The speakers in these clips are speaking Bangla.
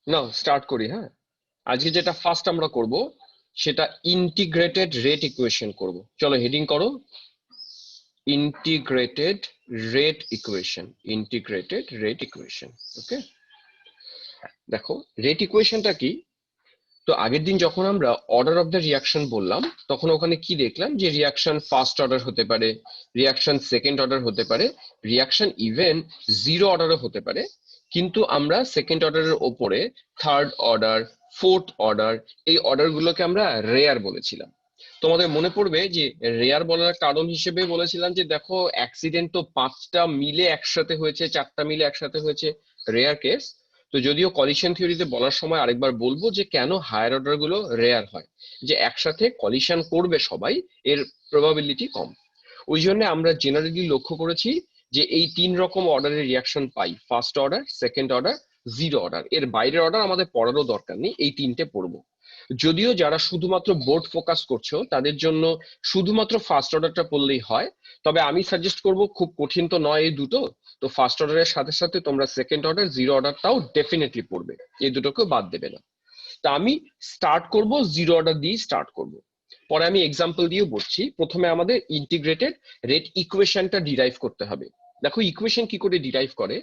না, স্টার্ট করি। হ্যাঁ, আজকে যেটা ফার্স্ট আমরা করব সেটা ইন্টিগ্রেটেড রেট ইকুয়েশন করব। চলো হেডিং করো, integrated rate equation. Integrated rate equation. Okay, দেখো রেট ইকুয়েশনটা কি। তো আগের দিন যখন আমরা অর্ডার অফ দ্য রিয়াকশন বললাম, তখন ওখানে কি দেখলাম যে রিয়াকশন ফার্স্ট অর্ডার হতে পারে, রিয়াকশন সেকেন্ড অর্ডার হতে পারে, রিয়াকশন ইভেন জিরো অর্ডারও হতে পারে। কিন্তু আমরা সেকেন্ড অর্ডারের ওপরে থার্ড অর্ডার, ফোর্থ অর্ডার, এই অর্ডার গুলোকে আমরা রেয়ার বলেছিলাম। তোমাদের মনে পড়বে যে রেয়ার বলার কারণ হিসেবে বলেছিলাম যে দেখো অ্যাক্সিডেন্ট তো পাঁচটা মিলে একসাথে হয়েছে, চারটা মিলে একসাথে হয়েছে, রেয়ার কেস। তো যদিও কলিশন থিওরিতে বলার সময় আরেকবার বলবো যে কেন হায়ার অর্ডার গুলো রেয়ার হয়, যে একসাথে কলিশন করবে সবাই, এর প্রবাবিলিটি কম। ওই জন্য আমরা জেনারেলি লক্ষ্য করেছি যে এই তিন রকম অর্ডারের রিয়াকশন পাই, first order, second order, zero order. এর বাইরের অর্ডার আমাদের পড়ারও দরকার নেই, এই তিনটে পড়বো। যদিও যারা শুধুমাত্র বোর্ড ফোকাস করছো তাদের জন্য শুধুমাত্র ফার্স্ট অর্ডারটা পড়লেই হয়, তবে আমি সাজেস্ট করব, খুব কঠিন তো নয় এই দুটো, তো ফার্স্ট অর্ডারের সাথে সাথে তোমরা সেকেন্ড অর্ডার, জিরো অর্ডারটাও ডেফিনেটলি পড়বে, এই দুটোকেও বাদ দেবে না। তা আমি স্টার্ট করব জিরো অর্ডার দিয়ে স্টার্ট করব, পরে আমি এক্সাম্পল দিয়ে বলছি। প্রথমে আমাদের ইন্টিগ্রেটেড রেট ইকুয়েশনটা ডিরাইভ করতে হবে। দেখো ইকুয়েশন কি করে ডিরাইভ করে,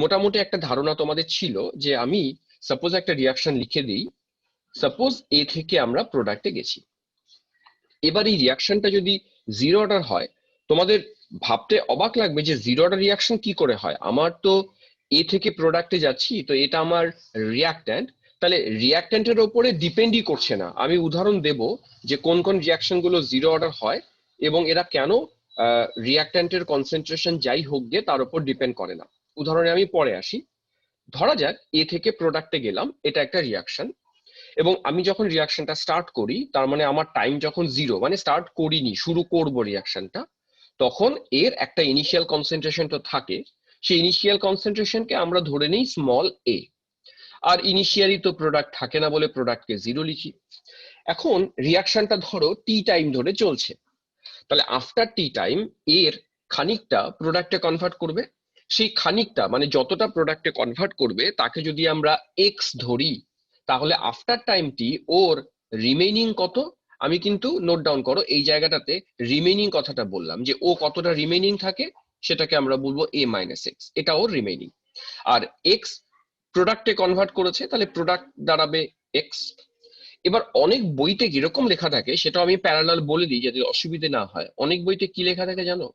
মোটামুটি একটা ধারণা তোমাদের ছিল যে আমি সাপোজ একটা রিয়াকশন লিখে দিই, সাপোজ এ থেকে আমরা প্রোডাক্টে গেছি। এবার এই রিয়াকশনটা যদি জিরো অর্ডার হয়, তোমাদের ভাবতে অবাক লাগবে যে জিরো অর্ডার রিয়াকশন কি করে হয়। আমার তো এ থেকে প্রোডাক্টে যাচ্ছি, তো এটা আমার রিয়াক্ট্যান্ট, তাহলে রিয়াক্ট্যান্টের ওপরে ডিপেন্ডই করছে না। আমি উদাহরণ দেব যে কোন কোন রিয়াকশন গুলো জিরো অর্ডার হয় এবং এরা কেন রিয়াক্ট্যান্টের কনসেন্ট্রেশন যাই হোক গে তার উপর ডিপেন্ড করে না। উদাহরণে আমি পরে আসি। ধরা যাক এ থেকে প্রোডাক্টে গেলাম, এটা একটা রিয়াকশন, এবং আমি যখন রিয়াকশনটা স্টার্ট করি, তার মানে আমার টাইম যখন জিরো, মানে স্টার্ট করিনি, শুরু করব রিয়াকশনটা, তখন এর একটা ইনিশিয়াল কনসেন্ট্রেশন তো থাকে। সেই ইনিশিয়াল কনসেন্ট্রেশনকে আমরা ধরে নিই স্মল এ। আর ইনিশিয়ালি তো প্রোডাক্ট থাকে না বলে প্রোডাক্টকে জিরো লিখি। এখন রিয়াকশনটা ধরো টি টাইম ধরে চলছে, তাহলে আফটার টি টাইম এর খানিকটা প্রোডাক্টে কনভার্ট করবে। সেই খানিকটা মানে যতটা প্রোডাক্টে কনভার্ট করবে তাকে যদি আমরা এক্স ধরি, তাহলে আফটার টাইমটি ওর রিমেইনিং কত। আমি কিন্তু নোট ডাউন করো, এই জায়গাটাতে রিমেইনিং কথাটা বললাম, যে ও কতটা রিমেইনিং থাকে সেটাকে আমরা বলবো এ মাইনাস এক্স, এটা ওর রিমেইনিং। আর এক্স প্রোডাক্টে কনভার্ট করেছে, তাহলে প্রোডাক্ট দাঁড়াবে এক্স। এবার অনেক বইতে কিরকম লেখা থাকে সেটা আমি প্যারালাল বলে দিই যাতে অসুবিধে না হয়। অনেক বইতে কি লেখা থাকে জানো,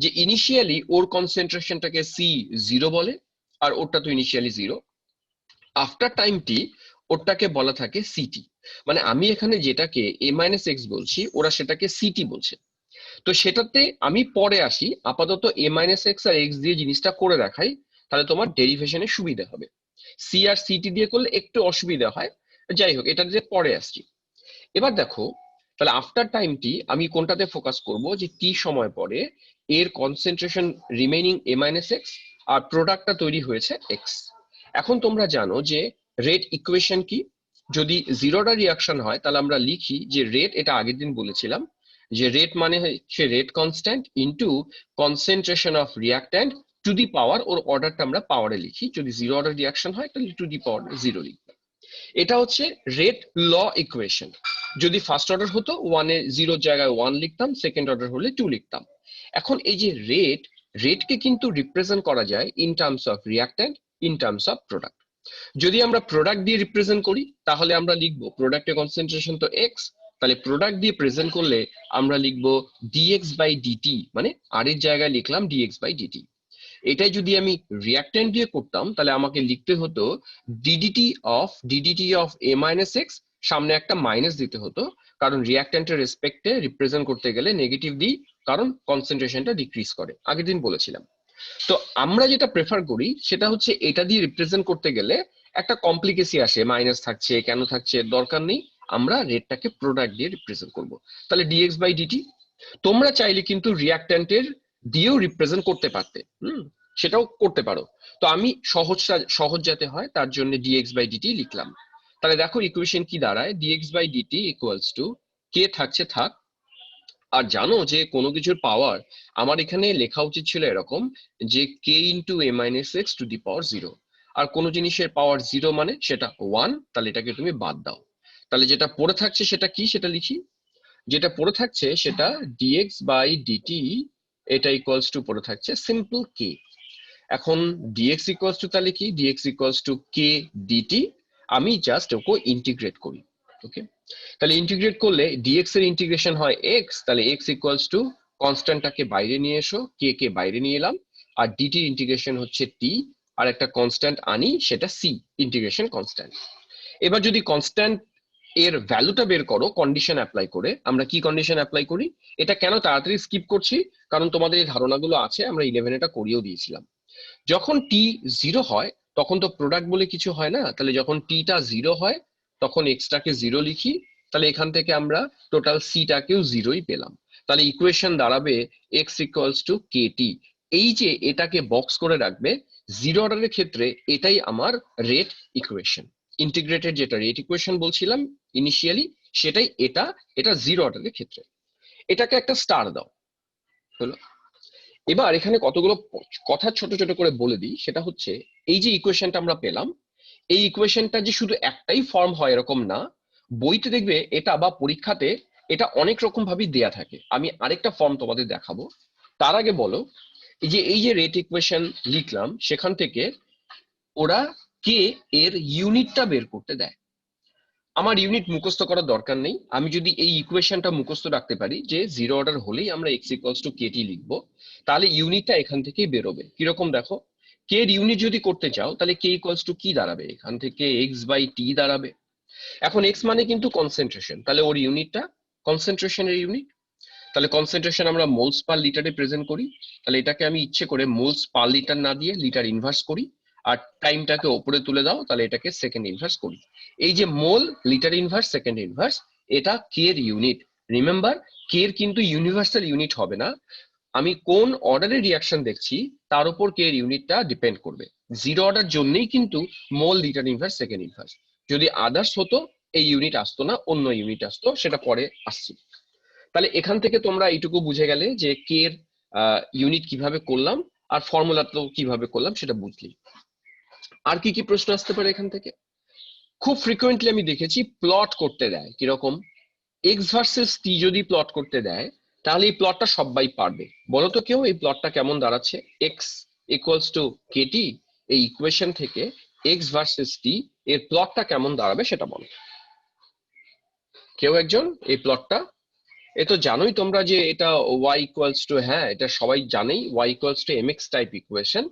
যে ইনিশিয়ালি ওর কনসেন্ট্রেশনটাকে সি জিরো বলে, আর ওরটা তো ইনিশিয়ালি জিরো। আফটার টাইমটি ওরটাকে বলা থাকে সিটি। মানে আমি এখানে যেটাকে এ মাইনাস এক্স বলছি, ওরা সেটাকে সিটি বলছে। তো সেটাতে আমি পরে আসি, আপাতত এ মাইনাস এক্স আর এক্স দিয়ে জিনিসটা করে দেখাই, তাহলে তোমার ডেরিভেশনে সুবিধা হবে। সি আর সিটি দিয়ে করলে একটু অসুবিধা হয়, যাই হোক এটা দিয়ে পরে আসছি। এবার দেখো, তাহলে আফটার টাইমটি আমি কোনটাতে ফোকাস করব, যে টি সময় পরে এর কনসেন্ট্রেশন রিমেইনিং এ মাইনাস এক্স, আর প্রোডাক্টটা তৈরি হয়েছে এক্স। এখন তোমরা জানো যে রেট ইকুয়েশন কি। যদি জিরোটা রিয়াকশন হয় তাহলে আমরা লিখি যে রেট, এটা আগের দিন বলেছিলাম, যে রেট মানে হচ্ছে rate constant into concentration of reactant to the power, ওর অর্ডারটা আমরা পাওয়ারে লিখি, যদি জিরো অর্ডার রিয়াকশন হয় তাহলে টু দি পাওয়ার জিরো লিখি। এটা হচ্ছে রেট ল ইকুয়েশন। যদি ফার্স্ট অর্ডার হতো ওয়ানে, জিরোর জায়গায় ওয়ান লিখতাম, সেকেন্ড অর্ডার হলে টু লিখতাম। এখন এই যে রেট, রেটকে কিন্তু রিপ্রেজেন্ট করা যায় in terms of reactant, in terms of product. যদি আমরা প্রোডাক্ট দিয়ে রিপ্রেজেন্ট করি তাহলে আমরা লিখবো প্রোডাক্টের কনসেন্ট্রেশন তো এক্স, তাহলে প্রোডাক্ট দিয়ে প্রেজেন্ট করলে আমরা লিখবো ডিএক্স বাই ডিটি, মানে আর এর জায়গায় লিখলাম ডিএক্স বাই ডিটি। এটাই যদি আমি রিয়াক্ট্যান্ট দিয়ে করতাম তাহলে আমাকে লিখতে হতো DDT of a minus x, সামনে একটা মাইনাস দিতে হতো, কারণ রিয়াক্ট্যান্টের রেসপেক্টে রিপ্রেজেন্ট করতে গেলে নেগেটিভ দিই, কারণ কনসেন্ট্রেশনটা ডিক্রিজ করে, আগের দিন বলেছিলাম। তো আমরা যেটা প্রেফার করি সেটা হচ্ছে এটা দিয়ে রিপ্রেজেন্ট করতে গেলে একটা কমপ্লিকেসি আসে, মাইনাস থাকছে কেন থাকছে দরকার নেই, আমরা রেটটাকে প্রোডাক্ট দিয়ে রিপ্রেজেন্ট করব। তাহলে ডিএক্স বাই ডিটি। তোমরা চাইলে কিন্তু রিয়াক্ট্যান্টের দিয়েও রিপ্রেজেন্ট করতে পারতে, সেটাও করতে পারো। তো আমি সহজ যাতে হয় তার জন্য ডিএক্স বাই ডিটি লিখলাম। তাহলে দেখো ইকুয়েশন কি দাঁড়ায়, dx by dt equals to, k থাকছে থাক। আর জানো যে কোনো কিছুর পাওয়ার আমার এখানে লেখা উচিত ছিল এরকম, যে k into a minus x to the power zero. আর কোনো জিনিসের পাওয়ার 0 মানে সেটা 1, তাহলে এটাকে তুমি বাদ দাও। তাহলে যেটা পড়ে থাকছে সেটা কি, সেটা লিখি। যেটা পড়ে থাকছে সেটা dx বাই dt, এটা ইকুয়ালস টু পড়ে থাকছে সিম্পল k। এখন dx ইকুয়ালস টু তাহলে কি, dx equals to k dt, আমি জাস্ট ওকে ইন্টিগ্রেট করি। ওকে, তাহলে ইন্টিগ্রেট করলে dx এর ইন্টিগ্রেশন হয় x, তাহলে x ইকুয়ালস টু কনস্ট্যান্টটাকে বাইরে নিয়ে এসো, k কে বাইরে নিয়ে এলাম, আর dt এর ইন্টিগ্রেশন হচ্ছে t, আর একটা কনস্ট্যান্ট আনি সেটা c, ইন্টিগ্রেশন কনস্ট্যান্ট। এবার যদি কনস্ট্যান্ট এর ভ্যালুটা বের করো কন্ডিশন অ্যাপ্লাই করে, আমরা কি কন্ডিশন অ্যাপ্লাই করি? এটা কেন তাড়াতাড়ি স্কিপ করছি, কারণ তোমাদের এই ধারণাগুলো আছে, আমরা 11 এটা করিয়েও দিয়েছিলাম। যখন টি 0 হয় তখন তো প্রোডাক্ট বলে কিছু হয় না, তাহলে যখন টিটা 0 হয় তখন এক্সটাকে 0 লিখি, তাহলে এখান থেকে আমরা টোটাল সিটাকেও 0ই পেলাম। তাহলে ইকুয়েশন দাঁড়াবে এক্স ইকুয়ালস টু কে টি। এই যে এটাকে বক্স করে রাখবে, 0 অর্ডারের ক্ষেত্রে এটাই আমার রেট ইকুয়েশন। ইন্টিগ্রেটেড যেটা রেট ইকুয়েশন বলছিলাম ইনিশিয়ালি, সেটাই এটা, এটা 0 অর্ডারের ক্ষেত্রে। এটাকে একটা স্টার দাও, হলো। এবার এখানে কতগুলো কথা ছোট ছোট করে বলে দিই, সেটা হচ্ছে এই যে ইকুয়েশনটা আমরা পেলাম, এই ইকুয়েশনটা যে শুধু একটাই ফর্ম হয় এরকম না, বইতে দেখবে এটা বা পরীক্ষাতে এটা অনেক রকম ভাবে দেয়া থাকে। আমি আরেকটা ফর্ম তোমাদের দেখাবো, তার আগে বলো এই যে রেট ইকুয়েশন লিখলাম সেখান থেকে ওরা কে এর ইউনিটটা বের করতে দেয়। আমার ইউনিট মুখস্থ করার দরকার নেই, আমি যদি এই ইকুয়েশনটা মুখস্থ রাখতে পারি যে 0 অর্ডার হলেই আমরা x ইকুয়ালস টু kt লিখবো, তাহলে ইউনিটটা এখান থেকেই বেরোবে। কিরকম দেখো, k এর ইউনিট যদি করতে চাও তাহলে k ইকুয়ালস টু কি দাঁড়াবে, এখান থেকে x বাই t দাঁড়াবে। এখন x মানে কিন্তু কনসেন্ট্রেশন, তাহলে ওর ইউনিটটা কনসেন্ট্রেশনের ইউনিট। তাহলে কনসেন্ট্রেশন আমরা মোলস পার লিটারে প্রেজেন্ট করি, তাহলে এটাকে আমি ইচ্ছে করে মোলস পার লিটার না দিয়ে লিটার ইনভার্স করি, আর টাইমটাকে উপরে তুলে দাও, তাহলে এটাকে সেকেন্ড ইনভার্স করি। এই যে মোল, লিটার ইনভার্স, সেকেন্ড ইনভার্স, এটা কে এর ইউনিট। রিমেম্বার, কে এর কিন্তু ইউনিভার্সাল ইউনিট হবে না, আমি কোন অর্ডারে রিয়াকশন দেখছি তার উপর কে এর ইউনিটটা ডিপেন্ড করবে। 0 অর্ডার জন্যই কিন্তু মোল, লিটার ইনভার্স, সেকেন্ড ইনভার্স। যদি আদার্স হতো এই ইউনিট আসতো না, অন্য ইউনিট আসতো, সেটা পরে আসছি। তাহলে এখান থেকে তোমরা এইটুকু বুঝে গেলে যে কে এর ইউনিট কিভাবে করলাম আর ফর্মুলা তো কিভাবে করলাম সেটা বুঝলি। আর কি কি প্রশ্ন আসতে পারে এখান থেকে? খুব ফ্রিকোয়েন্টলি আমি দেখেছি প্লট করতে দেয়, কিরকম এক্স ভার্সেস টি যদি প্লট করতে দেয়, তাহলে এই প্লটটা সবাই পারবে। বলো তো কেউ এই প্লটটা কেমন দাঁড়াচ্ছে, এক্স ইকুয়ালস টু কেটি, এই ইকুয়েশন থেকে এক্স ভার্সেস টি এর প্লটটা কেমন দাঁড়াবে সেটা বলো কেউ একজন। এই প্লটটা এ তো জানোই তোমরা যে এটা y ইকুয়ালস টু, হ্যাঁ এটা সবাই জানেই, y equals two mx type equation.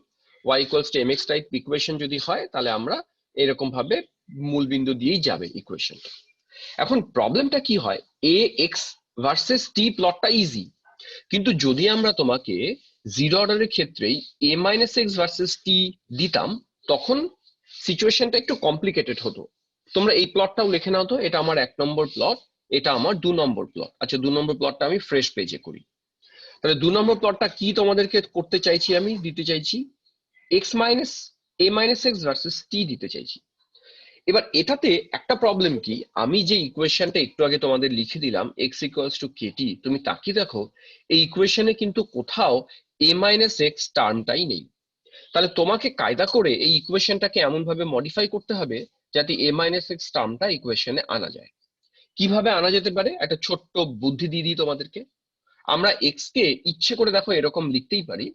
y equals two mx type equation যদি হয় তাহলে আমরা এরকম ভাবে মূল বিন্দু দিয়েই যাবে ইকুয়েশন। এখন প্রবলেমটা কি হয়, a x ভার্সেস t প্লটটা ইজি, কিন্তু যদি আমরা তোমাকে 0 অর্ডারের ক্ষেত্রেই a minus x versus t দিতাম, তখন সিচুয়েশনটা একটু কমপ্লিকেটেড হতো। তোমরা এই প্লটটাও লিখে নাও তো, এটা আমার 1 নম্বর প্লট, এটা আমার 2 নম্বর প্লট। আচ্ছা 2 নম্বর প্লটটা আমি ফ্রেশ পেজে করি। তাহলে 2 নম্বর প্লটটা কি তোমাদেরকে করতে চাইছি, আমি দিতে চাইছি এক্স মাইনাস এ মাইনাস এক্স ভার্সেস টি দিতে চাইছি। এবার এটাতে একটা প্রবলেম কি, আমি যে ইকুয়েশনটা একটু আগে তোমাদের লিখে দিলাম এক্স ইকুয়ালস টু কেটি, তুমি তাকিয়ে দেখো এই ইকুয়েশনে কিন্তু কোথাও এ মাইনাস এক্স টার্মটাই নেই। তাহলে তোমাকে কায়দা করে এই ইকুয়েশনটাকে এমন ভাবে মডিফাই করতে হবে যাতে এ মাইনাস এক্স টার্মটা ইকুয়েশনে আনা যায়। কিভাবে আনা যেতে পারে, একটা ছোট্ট বুদ্ধি দিয়ে দিই তোমাদেরকে। আমরা এক্স কে ইচ্ছে করে দেখো এরকম লিখতেই পারি,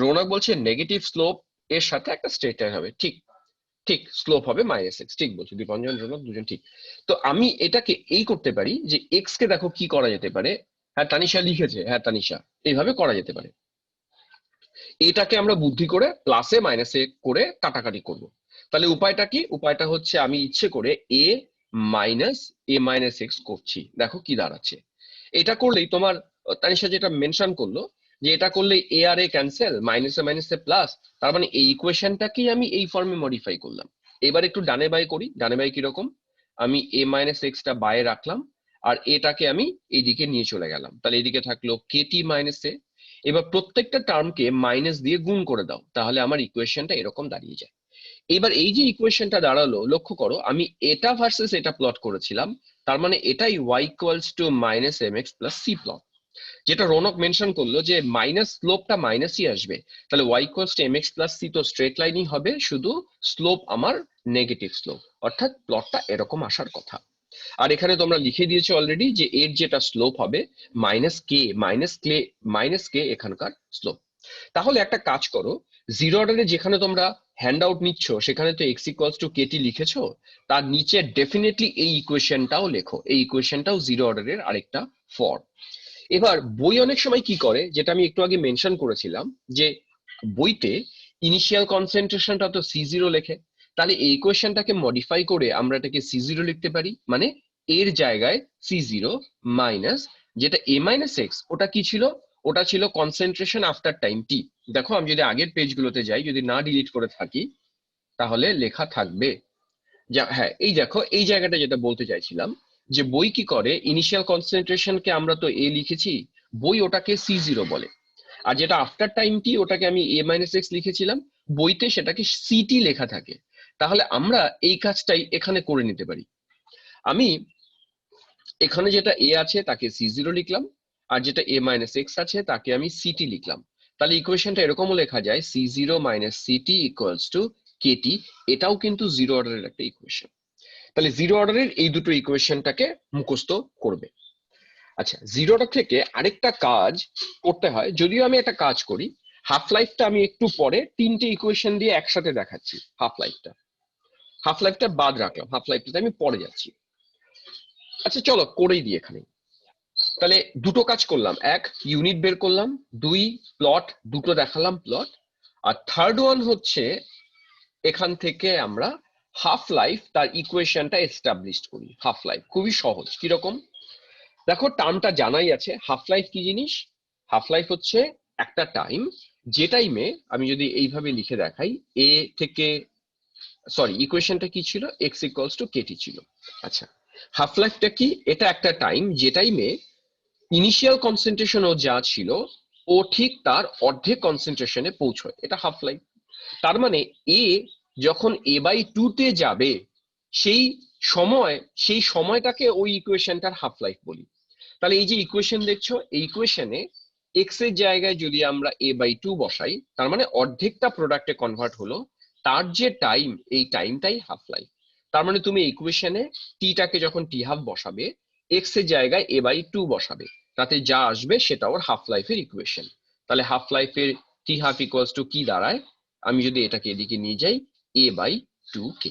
রৌনক বলছে নেগেটিভ স্লোপ এর সাথে একটা স্ট্রেট লাইন হবে, ঠিক ঠিক স্লোপ হবে মাইনাস এক্স, ঠিক বলছো দীপঞ্জন, রৌনক দুজন ঠিক। তো আমি এটাকে এই করতে পারি যে এক্স কে দেখো কি করা যেতে পারে, হ্যাঁ তানিশা লিখেছে, হ্যাঁ তানিশা, এইভাবে করা যেতে পারে। এটাকে আমরা বুদ্ধি করে প্লাসে মাইনাসে করে কাটাকাটি করব। তাহলে উপায়টা কি, উপায়টা হচ্ছে আমি ইচ্ছে করে এ মাইনাস এক্স করছি, দেখো কি দাঁড়াচ্ছে। এটা করলেই তোমার তানিশা যেটা মেনশন করলো যে এটা করলে এ আর এ ক্যান্সেল, মাইনাসে মাইনাসে প্লাস, তার মানে এই ইকুয়েশনটাকেই আমি এই ফর্মে মডিফাই করলাম। এবার একটু ডানে বাই করি, ডানে বাই কিরকম, আমি এ মাইনাস এক্সটা বাইরে রাখলাম আর এটাকে আমি এইদিকে নিয়ে চলে গেলাম, তাহলে এদিকে থাকলো কেটি মাইনাস এ। এবার প্রত্যেকটা টার্মকে মাইনাস দিয়ে গুণ করে দাও, তাহলে আমার ইকুয়েশনটা এরকম দাঁড়িয়ে যায়। এবার এই যে ইকুয়েশনটা দাঁড়ালো, লক্ষ্য করো আমি এটা ভার্সেস এটা প্লট করেছিলাম, তার মানে এটাই y equals to minus M X plus C plot. যেটা রৌনক মেনশন করলো যে মাইনাস স্লোপটা মাইনাসই আসবে, তাহলে y equals two mx plus c তো স্ট্রেট লাইনই হবে, শুধু স্লোপ আমার নেগেটিভ স্লোপ, অর্থাৎ প্লটটা এরকম আসার কথা। আর এখানে তোমরা লিখে দিয়েছো অলরেডি যে এর যেটা স্লোপ হবে মাইনাস কে এখানকার স্লোপ। তাহলে একটা কাজ করো, জিরো অর্ডারে যেখানে তোমরা হ্যান্ড আউট নিচ্ছ সেখানে তো এক্স ইকুয়ালস টু কেটি লিখেছো, তার নিচে ডেফিনেটলি এই ইকুয়েশনটাও লেখো, এই ইকুয়েশনটাও জিরো অর্ডারের আরেকটা ফর্ম। এবার বই অনেক সময় কি করে, যেটা আমি একটু আগে মেনশন করেছিলাম, যে বইতে ইনিশিয়াল কনসেন্ট্রেশনটা তো C0 লেখে, তাহলে এই ইকুয়েশনটাকে মডিফাই করে আমরা এটাকে C0 লিখতে পারি, মানে এর জায়গায় C0 মাইনাস যেটা a মাইনাস এক্স, ওটা কি ছিল, ওটা ছিল কনসেন্ট্রেশন আফটার টাইম টি। দেখো আমি যদি আগের পেজগুলোতে যাই, যদি না ডিলিট করে থাকি তাহলে লেখা থাকবে। হ্যাঁ, এই দেখো এই জায়গাটা যেটা বলতে চাইছিলাম, যে বই কি করে, ইনিশিয়াল কনসেন্ট্রেশনকে আমরা তো এ লিখেছি, বই ওটাকে C0 বলে, আর যেটা আফটার টাইম টি ওটাকে আমি a মাইনাস এক্স লিখেছিলাম, বইতে সেটাকে সিটি লেখা থাকে। তাহলে আমরা এই কাজটাই এখানে করে নিতে পারি। আমি এখানে যেটা a আছে তাকে C0 লিখলাম, আর যেটা a মাইনাস এক্স আছে তাকে আমি সিটি লিখলাম। তাহলে ইকুয়েশনটা এরকমও লেখা যায় C0 minus CT equals to KT, এটাও কিন্তু জিরো অর্ডারের একটা ইকুয়েশন। তাহলে জিরো অর্ডারের এই দুটো ইকুয়েশনটাকে মুখস্থ করবে। আচ্ছা, জিরো অর্ডার থেকে আরেকটা কাজ করতে হয়, যদিও আমি একটা কাজ করি, হাফ লাইফটা আমি একটু পরে তিনটে ইকুয়েশন দিয়ে একসাথে দেখাচ্ছি, হাফ লাইফটা বাদ রাখলাম, হাফ লাইফটা আমি পরে যাচ্ছি। আচ্ছা চলো করেই দিই এখানে। তাহলে দুটো কাজ করলাম, এক ইউনিট বের করলাম, দুই প্লট দুটো দেখালাম প্লট, আর থার্ড ওয়ান হচ্ছে এখান থেকে আমরা হাফ লাইফ তার ইকুয়েশনটা এস্টাবলিশ করি। হাফ লাইফ খুবই সহজ, কিরকম দেখো, টার্মটা জানাই আছে। হাফ লাইফ কি জিনিস? হাফ লাইফ হচ্ছে একটা টাইম, যে টাইমে আমি যদি এইভাবে লিখে দেখাই, এ থেকে সরি ইকুয়েশনটা কি ছিল, এক্স ইকুয়ালস টু কেটি ছিল। আচ্ছা, হাফ লাইফটা কি? এটা একটা টাইম যে টাইমে ইনিশিয়াল কনসেন্ট্রেশন ও যা ছিল ও ঠিক তার অর্ধেক কনসেন্ট্রেশনে পৌঁছয়, এটা হাফ লাইফ। তার মানে এ যখন a/2 তে যাবে সেই সময়টাকে ওই ইকুয়েশনটার হাফ লাইফ বলি। তাহলে এই যে ইকুয়েশন দেখছো, এই ইকুয়েশনে এক্স এর জায়গায় যদি আমরা a/2 বসাই, তার মানে অর্ধেকটা প্রোডাক্টে কনভার্ট হলো, তার যে টাইম, এই টাইমটাই হাফ লাইফ। তার মানে তুমি ইকুয়েশনে টিটাকে যখন টি হাফ বসাবে, এক্স এর জায়গায় a/2 বসাবে, তাতে যা আসবে সেটা ওর হাফ লাইফের ইকুয়েশন। তাহলে হাফ লাইফের টি হাফ ইকুয়ালস টু কি দাঁড়ায়, আমি যদি এটাকে এদিকে নিয়ে যাই, a/2k।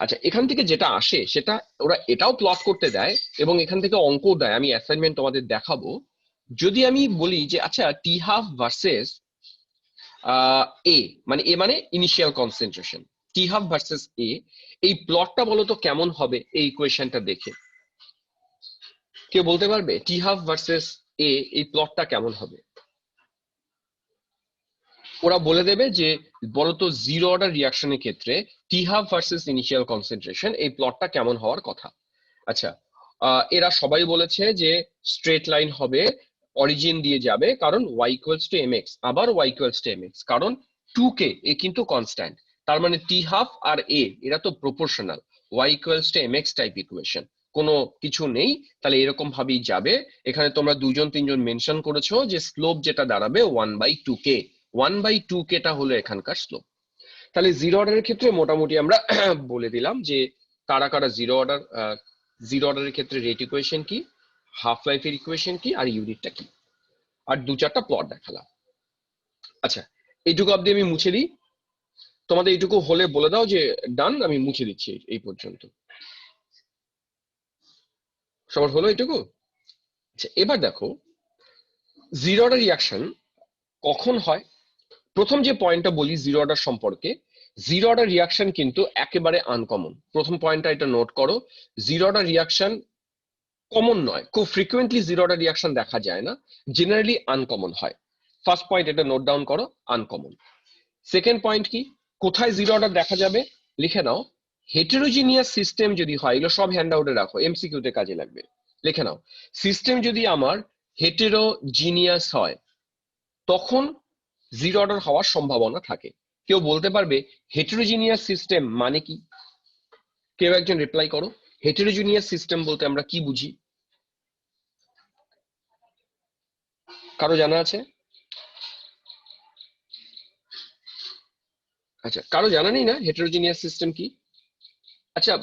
আচ্ছা, এখান থেকে যেটা আসে সেটা ওরা এটাও প্লট করতে দেয় এবং এখান থেকে অঙ্ক দেয়, আমি অ্যাসাইনমেন্ট তোমাদের দেখাবো। যদি আমি বলি যে আচ্ছা টি হাফ ভার্সেস এ, মানে এ মানে ইনিশিয়াল কনসেন্ট্রেশন, টি হাফ ভার্সেস এ, এই প্লটটা বলো তো কেমন হবে এই ইকুয়েশনটা দেখে? কেউ বলতে পারবে টি হাফ ভার্সেস এ এই প্লটটা কেমন হবে? ওরা বলে দেবে যে বলতো জিরো অর্ডার রিয়াকশনের ক্ষেত্রে টি হাফ ভার্সেস ইনিশিয়াল কনসেন্ট্রেশন এই প্লটটা কেমন হওয়ার কথা। আচ্ছা, এরা সবাই বলেছে যে স্ট্রেট লাইন হবে, অরিজিন দিয়ে যাবে, কারণ y ইকুয়ালস টু mx, আবার y ইকুয়ালস টু mx, কারণ 2k এ কিন্তু কনস্ট্যান্ট, তার মানে টি হাফ আর এ এরা তো proportional, y equals two mx type equation, কোনো কিছু নেই, তাহলে এরকম ভাবেই যাবে। এখানে তোমরা দুজন তিনজন মেনশন করেছো যে স্লোপ যেটা দাঁড়াবে 1/2k, 1/2k টা হলো এখানকার স্লোপ। তাহলে জিরো অর্ডারের ক্ষেত্রে মোটামুটি আমরা বলে দিলাম যে কারা কারা জিরো অর্ডারের ক্ষেত্রে রেট ইকুয়েশন কি, হাফ লাইফের ইকুয়েশন কি, আর ইউনিটটা কি, আর দু চারটা প্লট দেখালাম। আচ্ছা, এইটুকু অব্দি আমি মুছে দিই, তোমাদের এইটুকু হলে বলে দাও যে ডান, আমি মুছে দিচ্ছি এই পর্যন্ত। সবার হলো এইটুকু? আচ্ছা, এবার দেখো জিরো অর্ডার রিয়াকশন কখন হয়। প্রথম যে পয়েন্টটা বলি জিরো অর্ডার সম্পর্কে, জিরো অর্ডার রিয়াকশন কিন্তু একেবারে আনকমন। প্রথম পয়েন্টটা এটা নোট করো, জিরো অর্ডার রিয়াকশন কমন নয়, খুব ফ্রিকুয়েন্টলি জিরো অর্ডার রিয়াকশন দেখা যায় না, জেনারেলি আনকমন হয়। ফার্স্ট পয়েন্ট এটা নোট ডাউন করো, আনকমন। সেকেন্ড পয়েন্ট কি, কোথায় জিরো অর্ডার দেখা যাবে, লিখে নাও, হেটেরোজিনিয়াস সিস্টেম যদি হয়, এগুলো সব হ্যান্ড আউটে রাখো, এমসিকিউতে কাজে লাগবে, লিখে নাও, সিস্টেম যদি আমার হেটেরোজিনিয়াস হয় তখন জিরো অর্ডার হওয়ার সম্ভাবনা থাকে। কেউ বলতে পারবে হেটেরোজিনিয়াস সিস্টেম মানে কি? কেউ একজন রিপ্লাই করো, হেটেরোজিনিয়াস সিস্টেম বলতে আমরা কি বুঝি? কারো জানা আছে? আচ্ছা, কারো জানা নেই না হেটেরোজিনিয়াস সিস্টেম কি? আচ্ছা,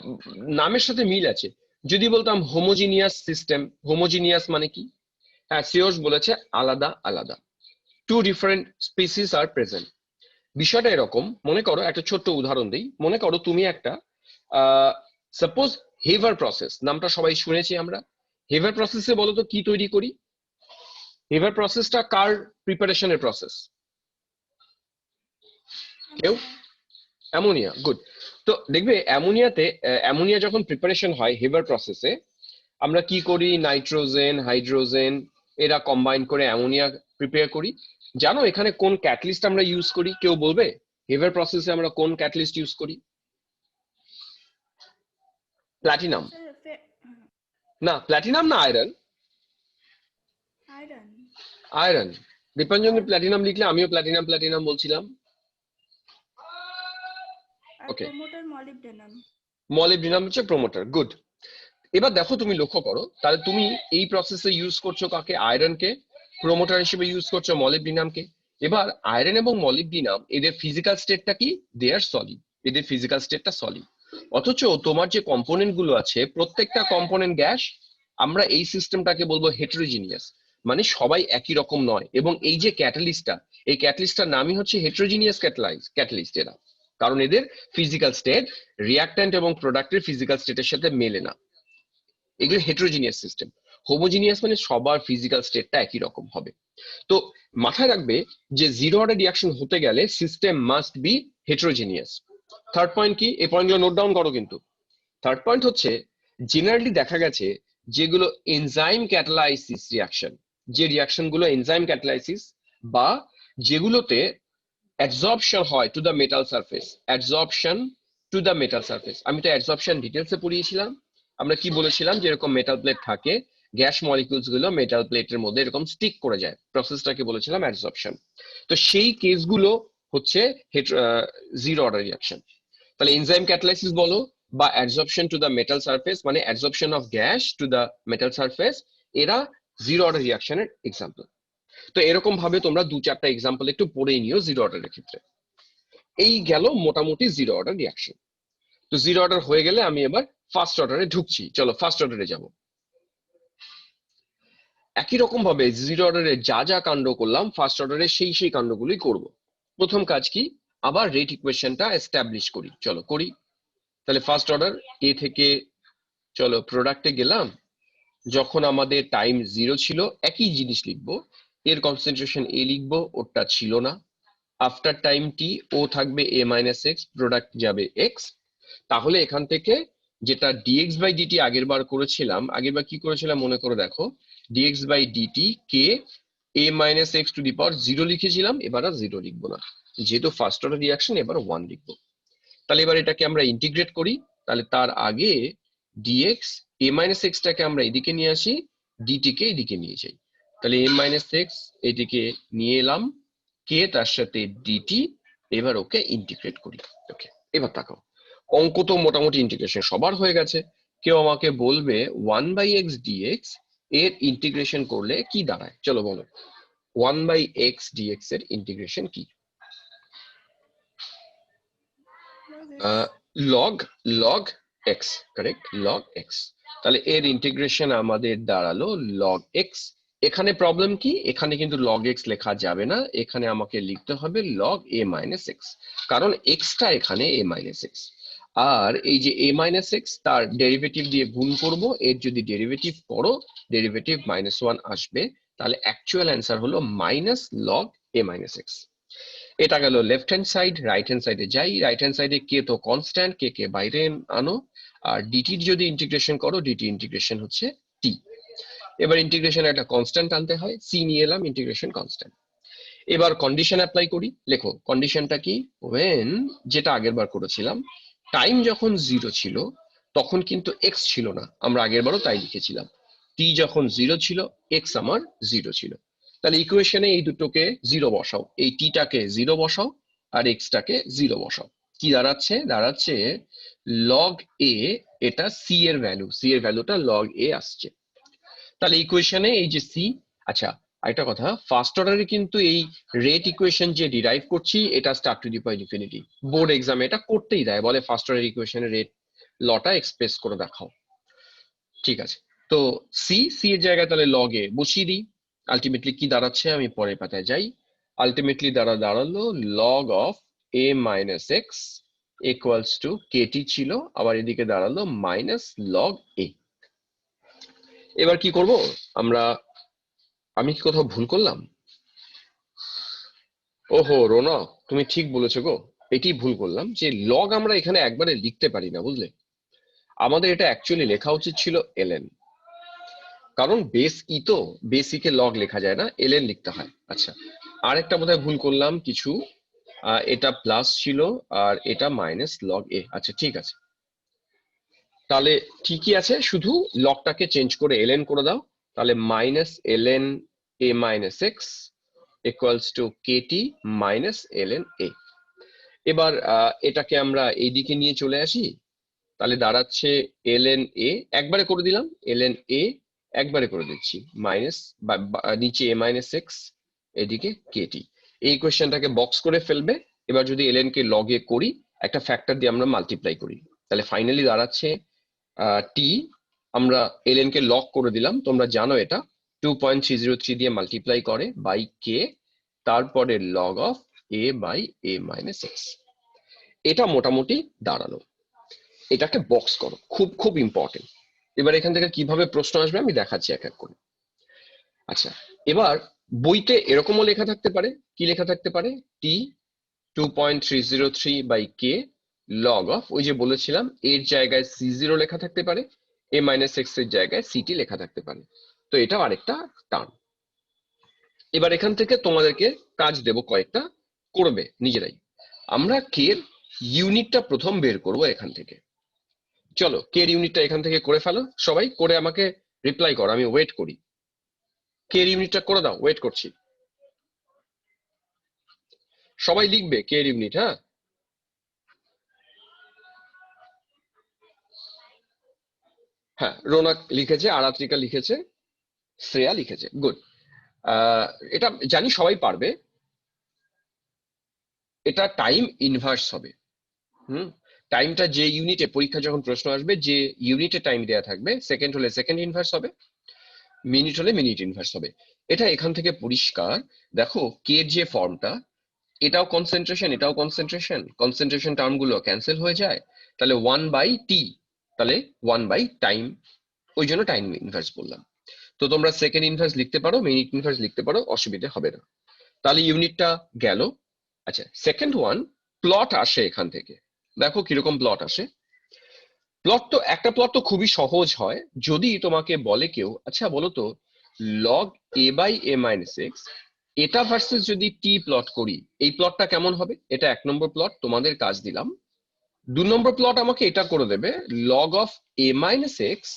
নামের সাথে মিল আছে। যদি বলতাম হোমোজিনিয়াস সিস্টেম, হোমোজিনিয়াস মানে কি? হ্যাঁ, সিওস বলেছে আলাদা আলাদা, টু ডিফারেন্ট স্পিসিস আর প্রেজেন্ট। বিষয়টা এরকম, মনে করো একটা ছোট্ট উদাহরণ দিই। মনে করো তুমি একটা সাপোজ হেভার প্রসেস, নামটা সবাই শুনেছি আমরা। হেভার প্রসেসে বলো তো কি তৈরি করি? হেভার প্রসেসটা কার প্রিপারেশনের প্রসেস? কেউ? Ammonia, good. তো দেখবে অ্যামোনিয়া যখন প্রিপারেশন হয় হেভার প্রসেসে, আমরা কি করি? নাইট্রোজেন, হাইড্রোজেন এরা কম্বাইন করে অ্যামোনিয়া প্রিপেয়ার করি। জানো এখানে কোন ক্যাটালিস্ট আমরা ইউজ করি? কেউ বলবে হেভার প্রসেসে আমরা কোন ক্যাটালিস্ট ইউজ করি? প্ল্যাটিনাম। না, প্ল্যাটিনাম না আয়রন? আয়রন। দীপাঞ্জন প্ল্যাটিনাম লিখলে আমিও প্ল্যাটিনাম প্ল্যাটিনাম বলছিলাম। ওকে, মলিবডিনাম হচ্ছে প্রমোটার, গুড। এবার দেখো তুমি লক্ষ্য করো, তাহলে তুমি এই প্রসেসে ইউজ করছো কাকে? আয়রনকে। প্রমোটার হিসেবে ইউজ করছো মলিবডিনামকে। এবার আয়রন এবং মলিবডিনাম এদের ফিজিক্যাল স্টেটটা কি? দে আর সলিড, এদের ফিজিক্যাল স্টেটটা সলিড। অথচ তোমার যে কম্পোনেন্ট গুলো আছে প্রত্যেকটা কম্পোনেন্ট গ্যাস। আমরা এই সিস্টেমটাকে বলবো হেটেরোজিনিয়াস, মানে সবাই একই রকম নয়। এবং এই যে ক্যাটালিস্টটা, এই ক্যাটালিস্টটার নামই হচ্ছে হেটেরোজিনিয়াস ক্যাটালিস্ট এরা, কারণ এদের ফিজিক্যাল স্টেট রিয়াক্ট্যান্ট এবং প্রোডাক্টের ফিজিক্যাল স্টেটের সাথে মেলে না। এগুলো হেটেরোজিনিয়াস সিস্টেম। হোমোজিনিয়াস মানে সবার ফিজিক্যাল স্টেটটা একই রকম হবে। তো মাথায় রাখবে যে জিরো অর্ডার রিঅ্যাকশন হতে গেলে system must be heterogeneous. Third point কি? এই পয়েন্টগুলো নোট ডাউন করো কিন্তু। থার্ড পয়েন্ট হচ্ছে, জেনারেলি দেখা গেছে যেগুলো এনজাইম ক্যাটালাইসিস রিঅ্যাকশন, যে রিঅ্যাকশন গুলো এনজাইম ক্যাটালাইসিস বা যেগুলোতে অ্যাডসর্পশন হয় to the metal surface, adsorption to the metal surface. আমি তো অ্যাডসর্পশন ডিটেলসে পড়িয়েছিলাম। আমরা কি বলেছিলাম? যে এরকম মেটাল প্লেট থাকে, গ্যাস মলিকিউলস গুলো মেটাল প্লেটের মধ্যে এরকম স্টিক করে যায়, প্রসেসটাকে বলেছিলাম অ্যাডসর্পশন। তো সেই কেসগুলো হচ্ছে জিরো অর্ডার রিঅ্যাকশন। তাহলে এনজাইম ক্যাটালাইসিস বলো বা adsorption to the metal surface, মানে adsorption of gas to the metal surface, এরা জিরো অর্ডার রিঅ্যাকশনের এক্সাম্পল। তো এরকম ভাবে তোমরা দু চারটা এক্সাম্পল একটু পড়েই নিও জিরো অর্ডারের ক্ষেত্রে। এই গেল মোটামুটি জিরো অর্ডার রিঅ্যাকশন। তো জিরো অর্ডার হয়ে গেলে আমি এবার ফার্স্ট অর্ডারে ঢুকছি। চলো ফার্স্ট অর্ডারে যাব। একই রকম ভাবে জিরো অর্ডারে যা যা কাণ্ড করলাম ফার্স্ট অর্ডারে সেই কাণ্ডগুলোই করব। প্রথম কাজ কি? আবার রেট ইকুয়েশনটা এস্টাবলিশ করি। চলো করি। তাহলে ফার্স্ট অর্ডার এ থেকে চলো প্রোডাক্টে গেলাম। যখন আমাদের টাইম জিরো ছিল একই জিনিস লিখবো, এর কনসেন্ট্রেশন এ লিখবো, ওটা ছিল না। আফটার টাইম টি ও থাকবে এ মাইনাস এক্স, প্রোডাক্ট যাবে এক্স। তাহলে এখান থেকে যেটা ডিএক্স বাই ডিটি আগের বার করেছিলাম, আগের বার কি করেছিলাম মনে করে দেখো, dx by dt k a minus x to the power zero লিখেছিলাম, এবার আর জিরো লিখবো না, যেহেতু ফার্স্ট অর্ডার রিঅ্যাকশন এবার ওয়ান লিখবো। তাহলে এবার এটাকে আমরা ইন্টিগ্রেট করি। তাহলে তার আগে ডিএক্স এ মাইনাস এক্সটাকে আমরা এদিকে নিয়ে আসি, ডিটি কে এদিকে নিয়ে যাই। তাহলে এ মাইনাস এক্স এদিকে নিয়ে এলাম, কে তার সাথে ডিটি। এবার ওকে ইন্টিগ্রেট করি। ওকে, এবার তাকাও, অঙ্ক তো মোটামুটি ইন্টিগ্রেশন সবার হয়ে গেছে। কেউ আমাকে বলবে ওয়ান বাই এক্স ডিএক্স এর ইন্টিগ্রেশন করলে কি দাঁড়ায়? চলো বলো, ওয়ান বাই এক্স ডিএক্স এর ইন্টিগ্রেশন কি? Log log x, correct, log x. তাহলে এর ইন্টিগ্রেশন আমাদের দাঁড়ালো লগ এক্স। এখানে প্রবলেম কি? এখানে কিন্তু লগ এক্স লেখা যাবে না, এখানে আমাকে লিখতে হবে লগ এ মাইনাস এক্স, কারণ এক্সটা এখানে এ মাইনাস এক্স। আর এই যে এ মাইনাস এক্স তার ডেরিভেটিভ দিয়ে গুণ করব, এর যদি ডেরিভেটিভ করো ডেরিভেটিভ মাইনাস ওয়ান আসবে। তাহলে অ্যাকচুয়াল অ্যান্সার হলো minus log a minus x. এটা গেল left hand side. Right hand সাইডে যাই। রাইট হ্যান্ড সাইডে কে তো কনস্ট্যান্ট, কে কে বাইরে আনো। আর ডিটি যদি ইন্টিগ্রেশন করো, ডিটি ইন্টিগ্রেশন হচ্ছে টি। এবার ইন্টিগ্রেশন একটা কনস্ট্যান্ট আনতে হয়, সি নিয়ে এলাম, ইন্টিগ্রেশন কনস্ট্যান্ট। এবার কন্ডিশন অ্যাপ্লাই করি। লেখো কন্ডিশনটা কি? ওয়েন, যেটা আগের বার করেছিলাম, টাইম যখন জিরো ছিল তখন কিন্তু এক্স ছিল না, আমরা আগের বারও তাই লিখেছিলাম। টি যখন জিরো ছিল এক্স আমার জিরো ছিল। তাহলে ইকুয়েশনে এই দুটোকে জিরো বসাও, এই টিটাকে জিরো বসাও আর এক্সটাকে জিরো বসাও। কি দাঁড়াচ্ছে? দাঁড়াচ্ছে লগ এ, এটা সি এর ভ্যালুটা লগ এ আসছে। তাহলে ইকুয়েশনে এই যে সি, আচ্ছা আরেকটা কথা, ফার্স্ট অর্ডারে কিন্তু এই রেট ইকুয়েশন যে ডিরাইভ করছি এটা star two the power infinity, board এক্সামে এটা করতেই দেয়, বলে ফার্স্ট অর্ডার ইকুয়েশনের রেট লটা এক্সপ্রেস করে দেখাও। ঠিক আছে, তো সি সি এর জায়গায় তাহলে লগ এ বসিয়ে দিই। আলটিমেটলি কি দাঁড়াচ্ছে, আমি পরের পাতায় যাই। আলটিমেটলি দাঁড়ালো log of a minus x equals to KT ছিল, আবার এদিকে দাঁড়ালো মাইনাস লগ এ। এবার কি করব আমরা, আমি কি কোথাও ভুল করলাম? ওহো রৌনক, তুমি ঠিক বলেছো গো, এটি ভুল করলাম যে লগ আমরা এখানে একবারে লিখতে পারি না, বুঝলে? আমাদের এটা অ্যাকচুয়ালি লেখা উচিত ছিল এলএন, কারণ বেস ই তো, বেসিকে লগ লেখা যায় না, এলএন লিখতে হয়। আচ্ছা, আরেকটা বোধহয় ভুল করলাম কিছু, এটা প্লাস ছিল আর এটা মাইনাস লগ এ। আচ্ছা ঠিক আছে, তাহলে ঠিকই আছে, শুধু লগটাকে চেঞ্জ করে এলএন করে দাও। তাহলে minus ln a minus x equals to kt minus ln a. এবার এটাকে আমরা এইদিকে নিয়ে চলে আসি, তাহলে দাঁড়াচ্ছে এলএন এ, একবারে করে দিলাম এলএন এ, একবারে করে দিচ্ছি মাইনাস নিচে এ মাইনাস এক্স, এদিকে কেটি। এই কোয়েশ্চেনটাকে বক্স করে ফেলবে। এবার যদি এলএন কে লগ এ করি, একটা ফ্যাক্টর দিয়ে আমরা মাল্টিপ্লাই করি, তাহলে ফাইনালি দাঁড়াচ্ছে টি, আমরা এলএন কে লগ করে দিলাম, তোমরা জানো এটা 2.303 দিয়ে মাল্টিপ্লাই করে বাই কে, তারপরে log of a by a minus x. এটা মোটামুটি দাঁড়ালো। এটাকে বক্স করো, খুব খুব ইম্পর্টেন্ট। এবার এখান থেকে কিভাবে প্রশ্ন আসবে আমি দেখাচ্ছি এক এক করে। আচ্ছা, এবার বইতে এরকমও লেখা থাকতে পারে, কি লেখা থাকতে পারে, টি 2.303 বাই কে লগ অফ, ওই যে বলেছিলাম এর জায়গায় সি জিরো লেখা থাকতে পারে, এ মাইনাস এক্স এর জায়গায় সিটি লেখা থাকতে পারে। তো এটাও আরেকটা টার্ম। এবার এখান থেকে তোমাদেরকে কাজ দেব কয়েকটা, করবে নিজেরাই। আমরা কে এর ইউনিটটা প্রথম বের করব এখান থেকে। চলো কে এর ইউনিটটা এখান থেকে করে ফেলো, সবাই করে আমাকে রিপ্লাই করো, আমি ওয়েট করি। কে এর ইউনিটটা করে দাও, ওয়েট করছি। সবাই লিখবে কে এর ইউনিট। হ্যাঁ, হ্যাঁ, রোনাক লিখেছে, আরাত্রিকা লিখেছে, শ্রেয়া লিখেছে, গুড। এটা জানি সবাই পারবে। এটা টাইম ইনভার্স হবে। হুম, টাইমটা যে ইউনিটে, পরীক্ষা যখন প্রশ্ন আসবে যে ইউনিটে টাইম দেয়া থাকবে, সেকেন্ড হলে সেকেন্ড ইনভার্স হবে, মিনিট হলে মিনিট ইনভার্স হবে। এটা এখান থেকে পরিষ্কার। দেখো কে এর যে ফর্মটা, এটাও কনসেন্ট্রেশন, এটাও কনসেন্ট্রেশন, কনসেন্ট্রেশন টার্ম গুলো ক্যান্সেল হয়ে যায়, তাহলে 1/t, তাহলে 1/টাইম, ওই জন্য টাইম ইনভার্স বললাম। তো তোমরা সেকেন্ড ইনভার্স লিখতে পারো, মিনিট ইনভার্স লিখতে পারো, অসুবিধা হবে না। তাহলে ইউনিটটা গেল। আচ্ছা, সেকেন্ড ওয়ান, প্লট আসে এখান থেকে। দেখো কিরকম প্লট আসে। একটা প্লট তো খুবই সহজ হয়, যদি তোমাকে বলে কেউ, আচ্ছা বলো তো log a by a minus x, এটা ভার্সেস যদি টি প্লট করি, এই প্লটটা কেমন হবে? এটা 1 নম্বর প্লট, তোমাদের কাজ দিলাম। 2 নম্বর প্লট আমাকে এটা করে দেবে log of a minus x,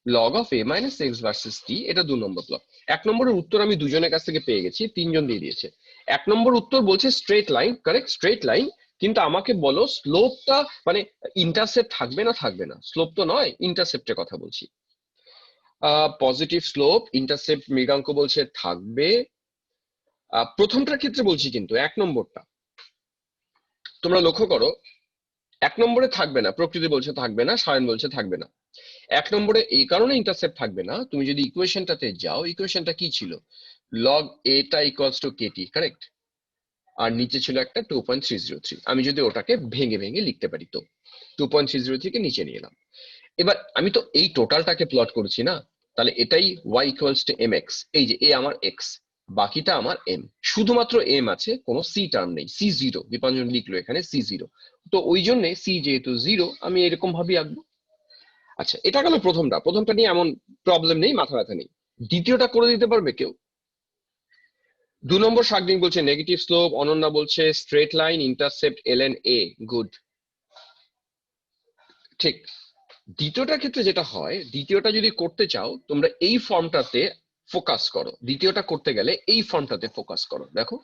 log of a minus x versus টি, এটা 2 নম্বর প্লট। 1 নম্বরের উত্তর আমি দুজনের কাছ থেকে পেয়ে গেছি, তিনজন দিয়ে দিয়েছে। 1 নম্বর উত্তর বলছে straight line, correct, straight line. কিন্তু আমাকে বলো স্লোপটা, মানে ইন্টারসেপ্ট থাকবে না থাকবে না, স্লোপ তো নয়, ইন্টারসেপ্টের কথা বলছি। পজিটিভ স্লোপ, ইন্টারসেপ্ট মৃগাঙ্ক বলছে থাকবে। প্রথমটার ক্ষেত্রে বলছি, কিন্তু 1 নম্বরটা তোমরা লক্ষ্য করো, 1 নম্বরে থাকবে না, প্রকৃতি বলছে থাকবে না, সায়ন বলছে থাকবে না। 1 নম্বরে এই কারণে ইন্টারসেপ্ট থাকবে না, তুমি যদি ইকুয়েশনটাতে যাও, ইকুয়েশনটা কি ছিল, লগ এটা ইকুয়ালস টু কেটি, কারেক্ট, আর নিচে ছিল একটা 2.303, আমি যদি ওটাকে ভেঙে ভেঙে লিখতে পারি, তো 2.303 কে নিচে নিয়ে এলাম। এবার আমি তো এই টোটালটাকে প্লট করছি না, তাহলে এটাই y ইকুয়ালস টু mx, এই যে এ আমার x, বাকিটা আমার m, শুধুমাত্র m আছে, কোনো c টার্ম নেই, c জিরো, দীপাঞ্জন লিখলো এখানে c জিরো, তো ওই জন্য c যেহেতু জিরো আমি এরকম ভাবেই আঁকবো। আচ্ছা, এটা গেল প্রথমটা নিয়ে এমন প্রবলেম নেই, মাথা ব্যথা নেই। দ্বিতীয়টা করে দিতে পারবে কেউ? 2 নম্বর শাকদিন বলছে নেগেটিভ স্লোপ, অনন্যা বলছে স্ট্রেট লাইন, ইন্টারসেপ্ট এলএন এ, গুড, ঠিক। দ্বিতীয়টার ক্ষেত্রে যেটা হয়, দ্বিতীয়টা যদি করতে চাও তোমরা এই ফর্মটাতে ফোকাস করো, দ্বিতীয়টা করতে গেলে এই ফর্মটাতে ফোকাস করো। দেখো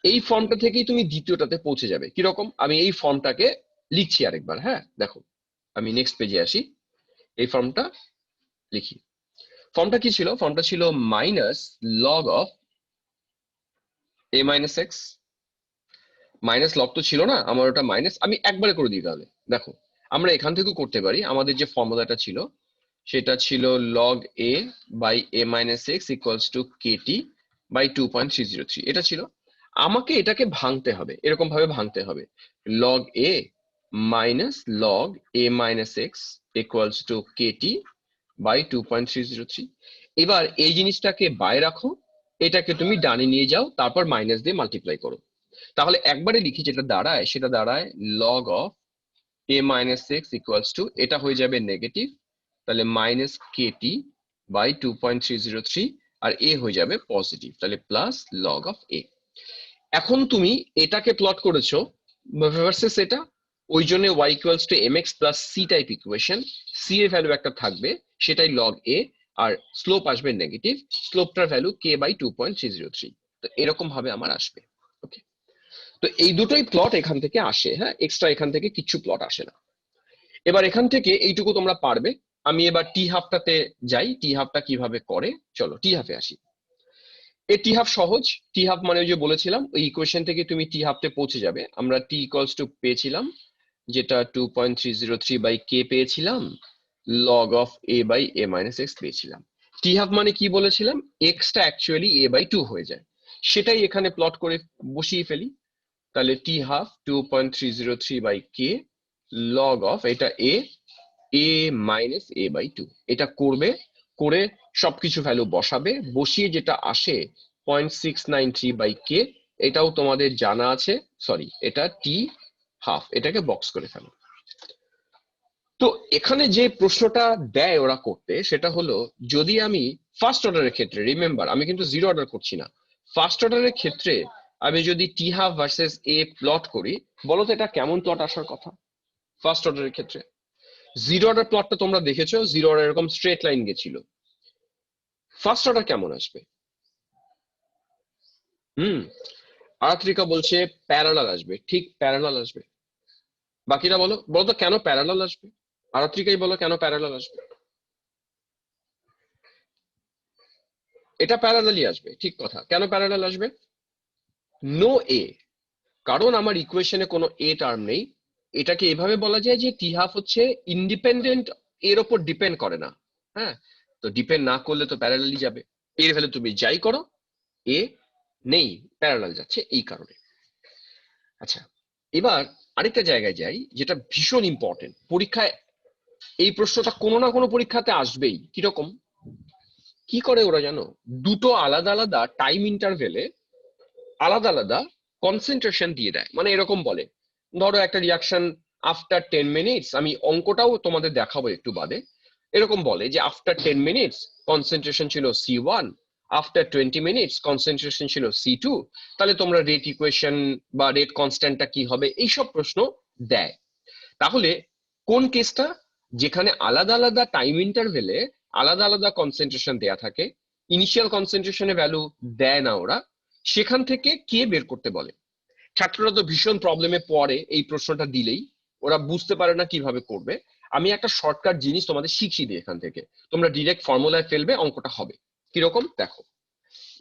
এই ফর্মটা থেকেই তুমি দ্বিতীয়টাতে পৌঁছে যাবে। কিরকম, আমি এই ফর্মটাকে লিখছি আরেকবার। হ্যাঁ দেখো, আমি নেক্সট পেজে আসি, এই ফর্মটা লিখি। ফর্মটা কি ছিল? ফর্মটা ছিল minus log of a minus এক্স। মাইনাস লগ তো ছিল না আমার, ওটা মাইনাস আমি একবারে করে দিই। তাহলে দেখো আমরা এখান থেকেও করতে পারি। আমাদের যে ফর্মুলাটা ছিল সেটা ছিল log a by a minus x equals to KT by 2.303। এটা ছিল। আমাকে এটাকে ভাঙতে হবে, এরকম ভাবে ভাঙতে হবে, log a minus log a minus x equals to KT by 2.303। এবার এই জিনিসটাকে বাইরে রাখো, এটাকে তুমি ডানে নিয়ে যাও, তারপর মাইনাস দিয়ে মাল্টিপ্লাই করো। তাহলে একবারে লিখি, যেটা দাঁড়ায় সেটা দাঁড়ায় log of a minus x equals two, এটা হয়ে যাবে নেগেটিভ, তাহলে মাইনাস কেটি বাই 2.303, আর এ হয়ে যাবে পজিটিভ, তাহলে প্লাস লগ অফ এ। এখন তুমি এটাকে প্লট করেছো ভার্সেস এটা, ওই জন্য y equals two mx plus c type equation. c এর ভ্যালু একটা থাকবে, সেটাই লগ a, আর স্লোপ আসবে নেগেটিভ, স্লোপটার ভ্যালু k বাই 2.303। তো এরকম ভাবে আমার আসবে। ওকে, তো এই দুটোই প্লট এখান থেকে আসে। হ্যাঁ, এক্সট্রা এখান থেকে কিছু প্লট আসে না। এবার এখান থেকে এইটুকু তোমরা পারবে। আমি এবার টি হাফটাতে যাই, টি হাফটা কিভাবে করে, চলো টি হাফে আসি। এই টি হাফ সহজ। টি হাফ মানে ওই যে বলেছিলাম, ওই ইকুয়েশন থেকে তুমি টি হাফতে পৌঁছে যাবে। আমরা টি ইকুয়ালস টু পেয়েছিলাম যেটা 2.303 বাই কে পেয়েছিলাম, log of a by a minus x পেয়েছিলাম। টি হাফ মানে কি বলেছিলাম, এক্সটা অ্যাকচুয়ালি এ বাই 2 হয়ে যায়, সেটাই এখানে প্লট করে বসিয়ে ফেলি। তাহলে t half 2.303 by k log of, এটা এ মাইনাস এ বাই 2, এটা করবে, করে সবকিছু ভ্যালু বসাবে, বসিয়ে যেটা আসে 0.693 বাই কে, এটাও তোমাদের জানা আছে। সরি, এটা টি হাফ, এটাকে বক্স করে ফেলো। তো এখানে যে প্রশ্নটা দেয় ওরা করতে, সেটা হলো যদি আমি ফার্স্ট অর্ডারের ক্ষেত্রে, রিমেম্বার আমি কিন্তু জিরো অর্ডার করছি না, ফার্স্ট অর্ডারের ক্ষেত্রে আমি যদি টি হাফ ভার্সেস এ প্লট করি, বলো তো এটা কেমন প্লট আসার কথা ফার্স্ট অর্ডারের ক্ষেত্রে? জিরো অর্ডার প্লটটা তোমরা দেখেছো, জিরো অর্ডার এরকম স্ট্রেট লাইন গেছিল। ফার্স্ট অর্ডার কেমন আসবে? হুম, আরাত্রিকা বলছে প্যারালাল আসবে, ঠিক প্যারালাল আসবে। বাকিরা বলো, বলো তো কেন প্যারালাল আসবে? আরাত্রিকাই বলো কেন প্যারালাল আসবে। এটা প্যারালালই আসবে, ঠিক কথা। কেন প্যারালাল আসবে? নো এ, কারণ আমার ইকুয়েশনে কোনো এ টার্ম নেই। এটাকে এভাবে বলা যায় যে টি হাফ হচ্ছে ইন্ডিপেন্ডেন্ট, এর ওপর ডিপেন্ড করে না। হ্যাঁ, তো ডিপেন্ড না করলে তো প্যারালালই যাবে। এর ভ্যালু তুমি যাই করো, এ নেই, প্যারালাল যাচ্ছে এই কারণে। আচ্ছা, এবার আরেকটা জায়গায় যাই, যেটা ভীষণ ইম্পর্টেন্ট পরীক্ষায়। এই প্রশ্নটা কোনো না কোনো পরীক্ষাতে আসবেই। কিরকম, কি করে ওরা জানো? দুটো আলাদা আলাদা টাইম ইন্টারভেলে আলাদা আলাদা কনসেন্ট্রেশন দিয়ে দেয়। মানে এরকম বলে, ধরো একটা রিয়াকশন আফটার 10 মিনিটস, আমি অঙ্কটাও তোমাদের দেখাবো একটু বাদে। এরকম বলে যে আফটার 10 মিনিটস কনসেন্ট্রেশন ছিল C1, আফটার 20 মিনিটস কনসেন্ট্রেশন ছিল C2। তাহলে তোমরা রেট ইকুয়েশন বা রেট কনস্ট্যান্টটা কি হবে, এইসব প্রশ্ন দেয়। তাহলে কোন কেসটা, যেখানে আলাদা আলাদা টাইম ইন্টারভেলে আলাদা আলাদা কনসেন্ট্রেশন দেয়া থাকে, ইনিশিয়াল কনসেন্ট্রেশনের ভ্যালু দেয় না ওরা, সেখান থেকে কে বের করতে বলে। ছাত্ররা তো ভীষণ প্রবলেমে পড়ে এই প্রশ্নটা দিলেই, ওরা বুঝতে পারে না কিভাবে করবে। আমি একটা শর্টকাট জিনিস তোমাদের শিখিয়ে দিই, এখান থেকে তোমরা ডিরেক্ট ফর্মুলায় ফেলবে, অঙ্কটা হবে। কিরকম দেখো,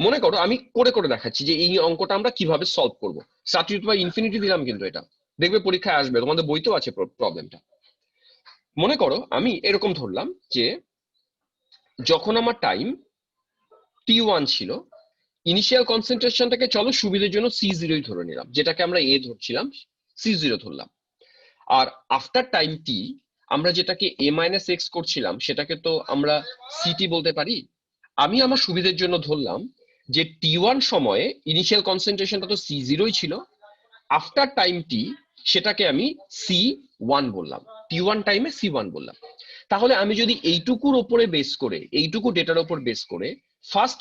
মনে করো আমি করে করে দেখাচ্ছি যে এই অঙ্কটা আমরা কিভাবে সলভ করবো। সাবস্টিটিউট বাই ইনফিনিটি দিলাম, কিন্তু এটা দেখবে পরীক্ষায় আসবে, তোমাদের বইতেও আছে প্রবলেমটা। মনে করো আমি এরকম ধরলাম যে যখন আমার টাইম T1 ছিল, ইনিশিয়াল কনসেন্ট্রেশনটাকে চলো সুবিধার জন্য C0 ধরে নিলাম, যেটাকে আমরা এ ধরছিলাম C0 ধরলাম। আর আফটার টাইম টি আমরা যেটাকে এ মাইনাস এক্স করছিলাম, সেটাকে তো আমরা সিটি বলতে পারি। আমি আমার সুবিধার জন্য ধরলাম যে T1 সময়ে ইনিশিয়াল কনসেন্ট্রেশনটা তো C0 ছিল, আফটার টাইম টি সেটাকে আমি C1 বললাম, T1 টাইমে C1 বললাম। তাহলে আমি যদি এইটুকুর উপরে বেস করে, এইটুকু ডেটার উপর বেস করে ফার্স্ট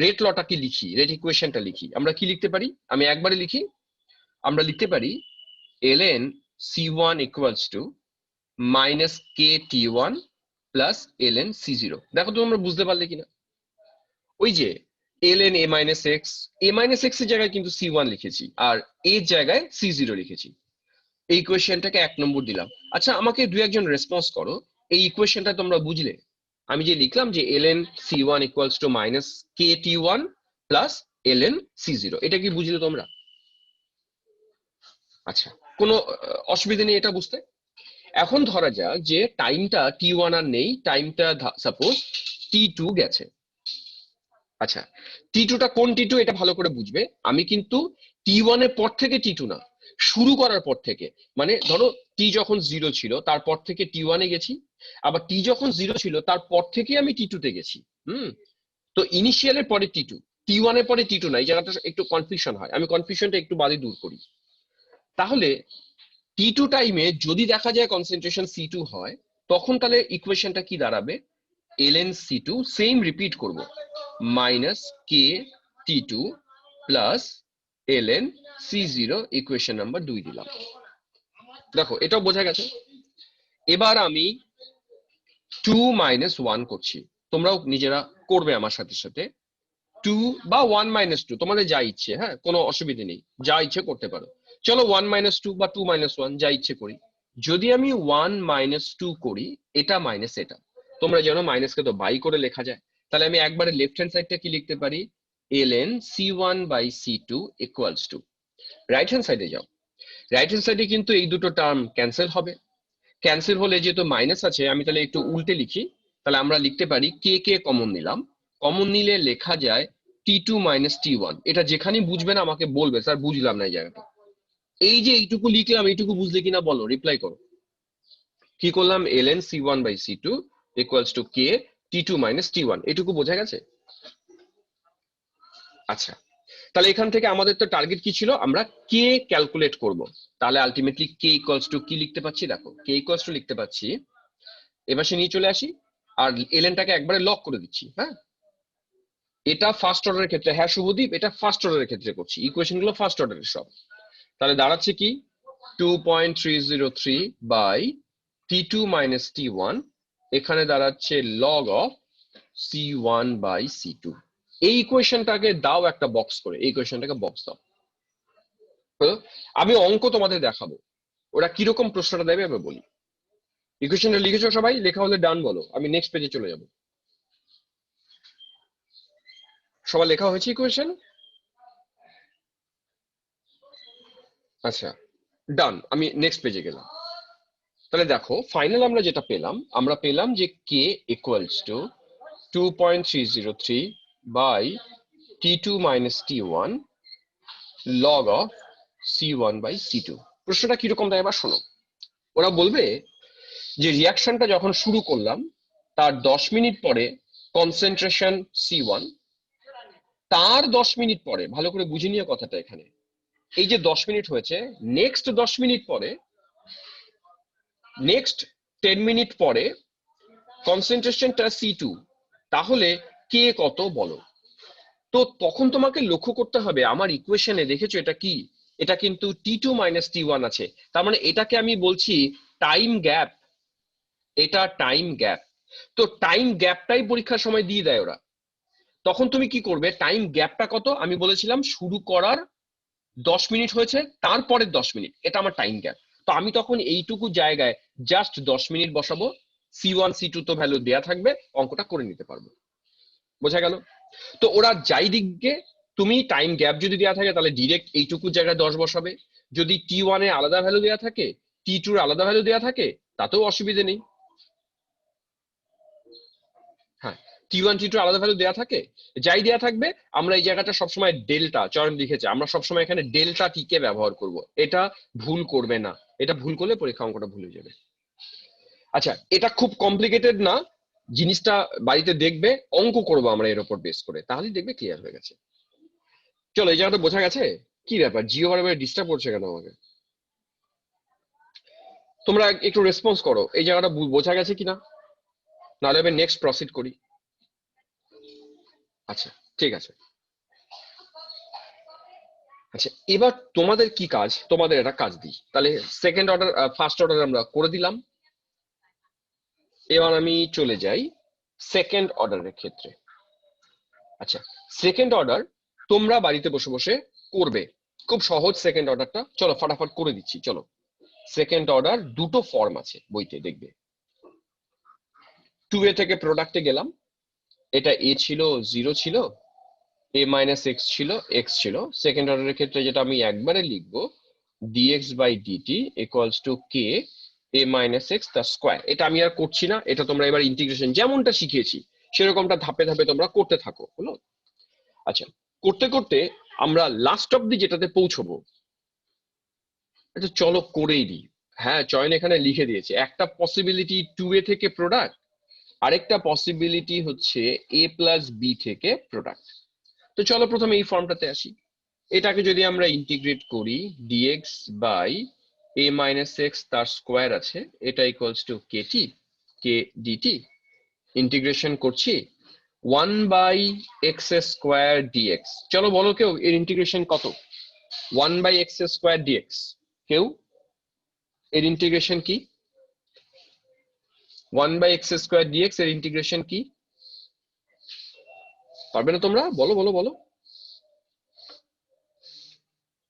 রেট লটাকে লিখি, রেট ইকুয়েশনটা লিখি, আমরা কি লিখতে পারি? আমি একবারে লিখি, আমরা লিখতে পারি ln C1 equals to minus KT1 plus ln C0। দেখো তো আমরা বুঝতে পারলে কিনা। ওই যে ln a minus x, a minus x এর জায়গায় কিন্তু C1 লিখেছি, আর এর জায়গায় C0 লিখেছি। এই ইকুয়েশনটাকে 1 নম্বর দিলাম। আচ্ছা, আমাকে দুই একজন রেসপন্স করো, এই ইকুয়েশনটা তোমরা বুঝলে? আমি যে লিখলাম যে ln c1 equals to minus kt1 plus ln c0, এটা কি বুঝলে তোমরা? আচ্ছা, কোনো অসুবিধা নেই এটা বুঝতে। এখন ধরা যাক যে টাইমটা t1 আর নেই, টাইমটা সাপোজ t2 গেছে। আচ্ছা, t2 টা কোন t2 এটা ভালো করে বুঝবে। আমি কিন্তু t1 এর পর থেকে t2 না, শুরু করার পর থেকে, মানে ধরো t যখন 0 ছিল তারপর থেকে t1 এ গেছি, আবার t যখন 0 ছিল তারপর থেকে আমি t2 তে গেছি। তো ইনিশিয়ালের পরে t2, t1 এর পরে t2 না, এই জায়গাটা একটু কনফিউশন হয়, আমি কনফিউশনটা একটু বাদে দূর করি। তাহলে t2 টাইমে যদি দেখা যায় কনসেন্ট্রেশন c2 হয়, তখন তাহলে ইকুয়েশনটা কি দাঁড়াবে? ln c2 সেম রিপিট করব, মাইনাস কে t2 plus ln c0, equation number 2 দিলাম। দেখো এটাও বোঝা গেছে। এবার আমি 2 মাইনাস 1 করছি, তোমরাও নিজেরা করবে আমার সাথে সাথে। 2 বা 1 মাইনাস 2 তোমাদের যা ইচ্ছে, হ্যাঁ কোনো অসুবিধা নেই, যা ইচ্ছে করতে পারো। চলো 1 মাইনাস 2 বা 2 মাইনাস 1 যা ইচ্ছে করি। যদি আমি 1 মাইনাস 2 করি, এটা মাইনাস এটা, তোমরা জানো মাইনাসকে তো বাই করে লেখা যায়, তাহলে আমি একবারে লেফট হ্যান্ড সাইডটা কি লিখতে পারি? ln c1 by c2 equals to, right hand সাইডে যাও, রাইট হ্যান্ড সাইডে কিন্তু এই দুটো টার্ম ক্যান্সেল হবে। ক্যান্সেল হলে যেহেতু মাইনাস আছে, আমি তাহলে একটু উল্টে লিখি, তাহলে আমরা লিখতে পারি কে কে কমন নিলাম, কমন নিলে লেখা যায় t2 মাইনাস t1। এটা যেখানেই বুঝবে না আমাকে বলবে স্যার বুঝলাম না এই জায়গাটা। এই যে এইটুকু লিখলাম, এইটুকু বুঝলে কিনা বলো, রিপ্লাই করো। কি করলাম? ln c1 by c2 equals to k t2 minus t1, এটুকু বোঝা গেছে? আচ্ছা, তাহলে এখান থেকে আমাদের তো টার্গেট কি ছিল? আমরা কে ক্যালকুলেট করব। তাহলে আলটিমেটলি কে ইকুয়ালস টু কি লিখতে পাচ্ছি? দেখো কে ইকুয়ালস টু লিখতে পাচ্ছি, এবার সে নিয়ে চলে আসি আর এলএনটাকে একবারে লক করে দিচ্ছি। হ্যাঁ, এটা ফার্স্ট অর্ডারের ক্ষেত্রে, হ্যাঁ শুভদীপ, এটা ফার্স্ট অর্ডারের ক্ষেত্রে করছি, ইকুয়েশন গুলো ফার্স্ট অর্ডারের সব। তাহলে দাঁড়াচ্ছে কি? 2.303 বাই t2 মাইনাস t1, এখানে দাঁড়াচ্ছে log of c1 by c2। এই ইকুয়েশনটাকে দাও একটা বক্স করে, এই ইকুয়েশনটাকে বক্স দাও। আমি অঙ্ক তোমাদের দেখাবো, ওরা কিরকম প্রশ্নটা দেবে আমি বলি। ইকুয়েশনটা লিখেছো সবাই? লেখা হলে ডান বলো, আমি নেক্সট পেজে চলে যাব। সবার লেখা হয়েছে ইকুয়েশন? আচ্ছা ডান, আমি নেক্সট পেজে গেলাম। তাহলে দেখো ফাইনাল আমরা যেটা পেলাম, আমরা পেলাম যে k equals to 2.303 by t2 minus t1 log of c1 by c2। প্রশ্নটা কিরকম দেয় এবার শোনো। ওরা বলবে যে রিয়াকশনটা যখন শুরু করলাম তার 10 মিনিট পরে কনসেন্ট্রেশন c1, তার 10 মিনিট পরে, ভালো করে বুঝে নিয়ে কথাটা এখানে, এই যে 10 মিনিট হয়েছে, নেক্সট 10 মিনিট পরে, নেক্সট 10 মিনিট পরে কনসেন্ট্রেশনটা c2, তাহলে কে কত বলো। তো তখন তোমাকে লক্ষ্য করতে হবে আমার ইকুয়েশনে দেখেছো এটা কি, এটা কিন্তু t2 মাইনাস t1 আছে, তার মানে এটাকে আমি বলছি টাইম গ্যাপ, এটা টাইম গ্যাপ। তো টাইম গ্যাপটাই পরীক্ষার সময় দিয়ে দেয় ওরা। তখন তুমি কি করবে? টাইম গ্যাপটা কত আমি বলেছিলাম, শুরু করার 10 মিনিট হয়েছে, তারপরের 10 মিনিট, এটা আমার টাইম গ্যাপ। তো আমি তখন এইটুকু জায়গায় জাস্ট 10 মিনিট বসাবো, c1 c2 তো ভ্যালু দেয়া থাকবে, অঙ্কটা করে নিতে পারবো। বোঝা গেল? তো ওরা যাই দিকে, তুমি টাইম গ্যাপ যদি দেওয়া থাকে তাহলে ডিরেক্ট এইটুকু জায়গায় 10 বসাবে, যদি t1 এ আলাদা ভ্যালু দেওয়া থাকে, t2 এর আলাদা ভ্যালু দেওয়া থাকে, তাতেও অসুবিধে নেই। হ্যাঁ, t1 t2 আলাদা ভ্যালু দেওয়া থাকে, যাই দেওয়া থাকবে, আমরা এই জায়গাটা সবসময় ডেল্টা, চয়ন লিখেছে, আমরা সবসময় এখানে ডেল্টা টি কে ব্যবহার করব। এটা ভুল করবে না, এটা ভুল করলে পরীক্ষা অঙ্কটা ভুল হয়ে যাবে। আচ্ছা, এটা খুব কমপ্লিকেটেড না, জিনিসটা বাড়িতে দেখবে, অঙ্ক করবো আমরা এর উপর বেস করে, তাহলেই দেখবে ক্লিয়ার হয়ে গেছে। চলো এই জায়গাটা বোঝা গেছে? কি ব্যাপার, জিও বারবার ডিস্টার্ব করছে কেন আমাকে? তোমরা একটু রেসপন্স করো, এই জায়গাটা বোঝা গেছে কিনা, নাহলে আমি নেক্সট প্রসিড করি। আচ্ছা ঠিক আছে। আচ্ছা এবার তোমাদের কি কাজ, তোমাদের একটা কাজ দিই, তাহলে সেকেন্ড অর্ডার ফার্স্ট অর্ডার আমরা করে দিলাম। এবার আমি চলে যাই সেকেন্ড অর্ডারের ক্ষেত্রে। আচ্ছা, সেকেন্ড অর্ডার তোমরা বাড়িতে বসে বসে করবে, খুব সহজ সেকেন্ড অর্ডারটা, চলো ফাটাফাট করে দিচ্ছি। চলো, সেকেন্ড অর্ডার দুটো ফর্ম আছে বইতে, দেখবে। 2a থেকে প্রোডাক্টে গেলাম, এটা a ছিল 0 ছিল, a মাইনাস x ছিল, x ছিল। সেকেন্ড অর্ডারের ক্ষেত্রে যেটা আমি একবারে লিখবো, dx by dt equals to k a minus x তার স্কোয়ার। এটা আমি আর করছি না, এটা তোমরা এবার ইন্টিগ্রেশন যেমনটা শিখিয়েছি সেরকমটা ধাপে ধাপে তোমরা করতে থাকো, হলো? আচ্ছা, করতে করতে আমরা লাস্ট অব্দি যেটাতে পৌঁছবো, এটা চলো করেই দিই। হ্যাঁ, চয়ন এখানে লিখে দিয়েছে, একটা পসিবিলিটি 2a থেকে প্রোডাক্ট, আরেকটা পসিবিলিটি হচ্ছে a প্লাস বি থেকে প্রোডাক্ট। তো চলো প্রথমে এই ফর্মটাতে আসি। এটাকে যদি আমরা ইন্টিগ্রেট করি, dx by a minus x তার স্কোয়ার আছে, এটা equals to KT k dt, integration করছি 1 বাই এক্স স্কোয়ার ডিএক্স। চলো বলো কেউ এর ইন্টিগ্রেশন কত? 1 বাই এক্স স্কোয়ার ডিএক্স, কেউ এর ইন্টিগ্রেশন কি? 1 বাই এক্স স্কোয়ার ডিএক্স এর ইন্টিগ্রেশন কি? পারবে না তোমরা? বলো বলো বলো।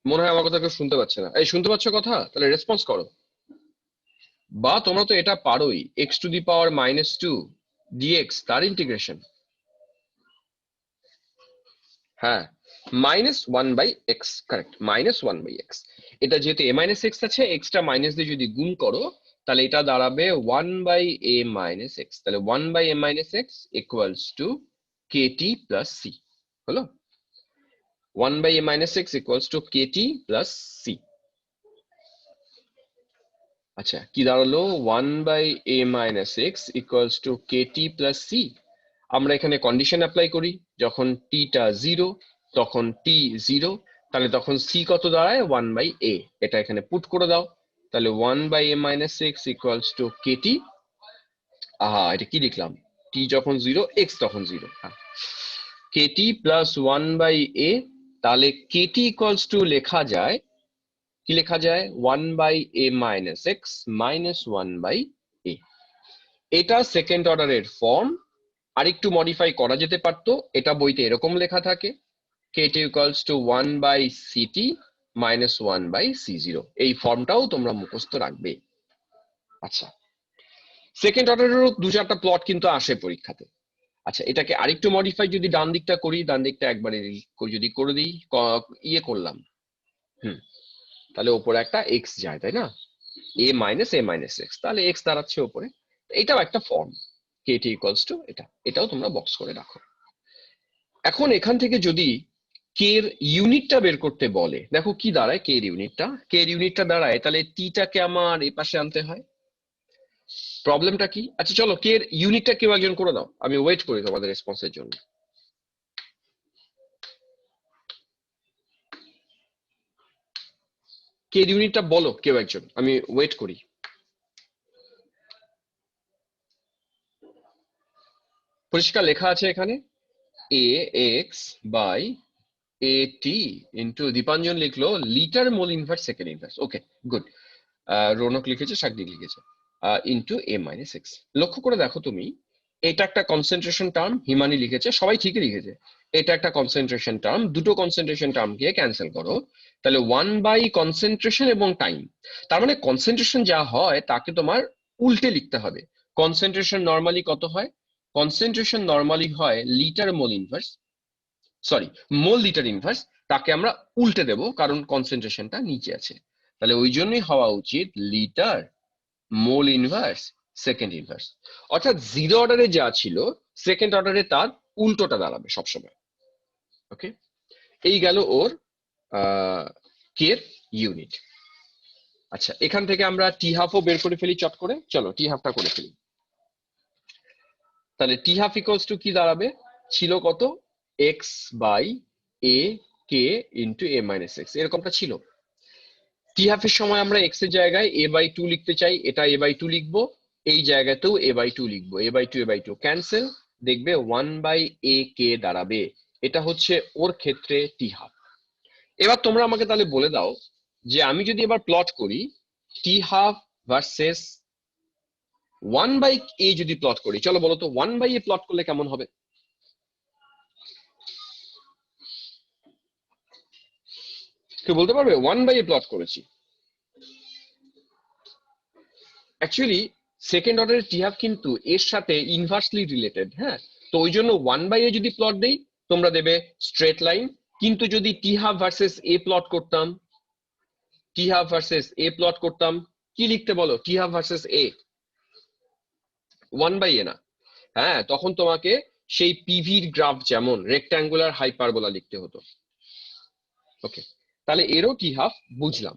মনে হয় আমার কথা কেউ শুনতে পাচ্ছে না। এই শুনতে পাচ্ছ কথা? তাহলে রেসপন্স করো। বা তোমরা তো এটা পারোই, x to the power minus two dx তার ইন্টিগ্রেশন। হ্যাঁ, minus one by x, correct, minus one by x. এটা যেহেতু এ মাইনাস এক্স আছে, এক্সটা মাইনাস দিয়ে যদি গুণ করো তাহলে এটা দাঁড়াবে one by a minus x. তাহলে one by a minus x equals to Katie plus c, হলো? One by a minus x equals to Katie plus c. আচ্ছা, কি দাঁড়ালো? One by a minus x equals to Katie plus C. আমরা এখানে কন্ডিশন অ্যাপ্লাই করি, যখন টিটা 0 তখন টি 0, তাহলে তখন সি কত দাঁড়ায়? 1 বাই এ। এটা এখানে পুট করে দাও, তাহলে 1 by a minus x equals to KT. আহা, এটা কি লিখলাম? টি যখন 0, এক্স তখন 0, কেটি প্লাস 1 বাই এ। তাহলে কেটি ইকুয়ালস টু লেখা যায়, কি লেখা যায়? 1 বাই এ মাইনাস এক্স মাইনাস 1 বাই এ। এটা সেকেন্ড অর্ডারের ফর্ম, আরেকটু মডিফাই করা যেতে পারতো। এটা বইতে এরকম লেখা থাকে, kt ইকুয়ালস টু 1 বাই ct মাইনাস 1 বাই c0। এই ফর্মটাও তোমরা মুখস্থ রাখবে। আচ্ছা, সেকেন্ড অর্ডারেরও দু চারটা প্লট কিন্তু আসে পরীক্ষাতে। আচ্ছা, এটাকে আরেকটু মডিফাই যদি ডান দিকটা করি, ডান দিকটা একবারে যদি করে দিই, ইয়ে করলাম, তাহলে ওপরে একটা এক্স যায়, তাই না? এ মাইনাস এক্স, তাহলে এক্স দাঁড়াচ্ছে ওপরে। এটাও একটা ফর্ম, kt ইকুয়ালস টু এটা। এটাও তোমরা বক্স করে রাখো। এখন এখান থেকে যদি কে এর ইউনিটটা বের করতে বলে, দেখো কি দাঁড়ায় কে এর ইউনিটটা। কে এর ইউনিটটা দাঁড়ায়, তাহলে টিটাকে আমার এই পাশে আনতে হয়। প্রবলেমটা কি? আচ্ছা চলো কে এর ইউনিটটা কেউ একজন করে দাও, আমি ওয়েট করি তোমাদের রেসপন্সের জন্য। কে এর ইউনিটটা বলো কেউ একজন, আমি ওয়েট করি। পরিষ্কার লেখা আছে এখানে, a x by a t into, Dipanjan লিখলো litre mole inverse second inverse. Okay, good. Raunak লিখেছে, শাকদিক লিখেছে, ইন্টু এ মাইনাস এক্স। লক্ষ্য করে দেখো তুমি, এটা একটা কনসেন্ট্রেশন টার্ম, হিমানি লিখেছে, সবাই ঠিকই লিখেছে। এটা একটা কনসেন্ট্রেশন টার্ম, দুটো কনসেন্ট্রেশন টার্মকে ক্যান্সেল করো, তাহলে 1 বাই কনসেন্ট্রেশন এবং টাইম। তার মানে কনসেন্ট্রেশন যা হয় তাকে তোমার উল্টে লিখতে হবে। কনসেন্ট্রেশন নর্মালি কত হয়? কনসেন্ট্রেশন নর্মালি হয় লিটার মোল ইনভার্স, সরি, মোল লিটার ইনভার্স। তাকে আমরা উল্টে দেব কারণ কনসেন্ট্রেশনটা নিচে আছে, তাহলে ওই জন্যই হওয়া উচিত litre mole inverse second inverse. অর্থাৎ জিরো অর্ডারে যা ছিল সেকেন্ড অর্ডারে তার উল্টোটা দাঁড়াবে সবসময়। ওকে, এই গেল ওর কে এর ইউনিট। আচ্ছা, এখান থেকে আমরা টি হাফও বের করে ফেলি চট করে, চলো টি হাফটা করে ফেলি। তাহলে টি হাফ ইকুয়ালস টু কি দাঁড়াবে? ছিল কত? X by a k into a minus x, এরকমটা ছিল। টি হাফ এর সময় আমরা এক্স এর জায়গায় এ বাই টু লিখতে চাই, এটা এ বাই টু লিখবো, এই জায়গাতেও এ বাই টু লিখবো, এ বাই টু ক্যান্সেল, দেখবে 1 বাই এ কে দাঁড়াবে। এটা হচ্ছে ওর ক্ষেত্রে টি হাফ। এবার তোমরা আমাকে তাহলে বলে দাও যে আমি যদি এবার প্লট করি টি হাফ ভার্সেস 1 বাই এ যদি প্লট করি, চলো বলো তো 1 বাই এ প্লট করলে কেমন হবে? কেউ বলতে পারবে? 1 বাই এ প্লট করেছি, অ্যাকচুয়ালি সেকেন্ড অর্ডারের টি হাফ কিন্তু এর সাথে ইনভার্সলি রিলেটেড, হ্যাঁ। তো ওই জন্য 1/a যদি প্লট দেই তোমরা দেবে স্ট্রেট লাইন, কিন্তু যদি টি হাফ ভার্সেস এ প্লট করতাম, টি হাফ ভার্সেস এ প্লট করতাম, কি লিখতে বলো? টি হাফ ভার্সেস এ, 1/a না, হ্যাঁ, তখন তোমাকে সেই পিভির গ্রাফ যেমন রেক্ট্যাঙ্গুলার হাইপারবোলা লিখতে হতো। ওকে, তাহলে এরও টি হাফ বুঝলাম।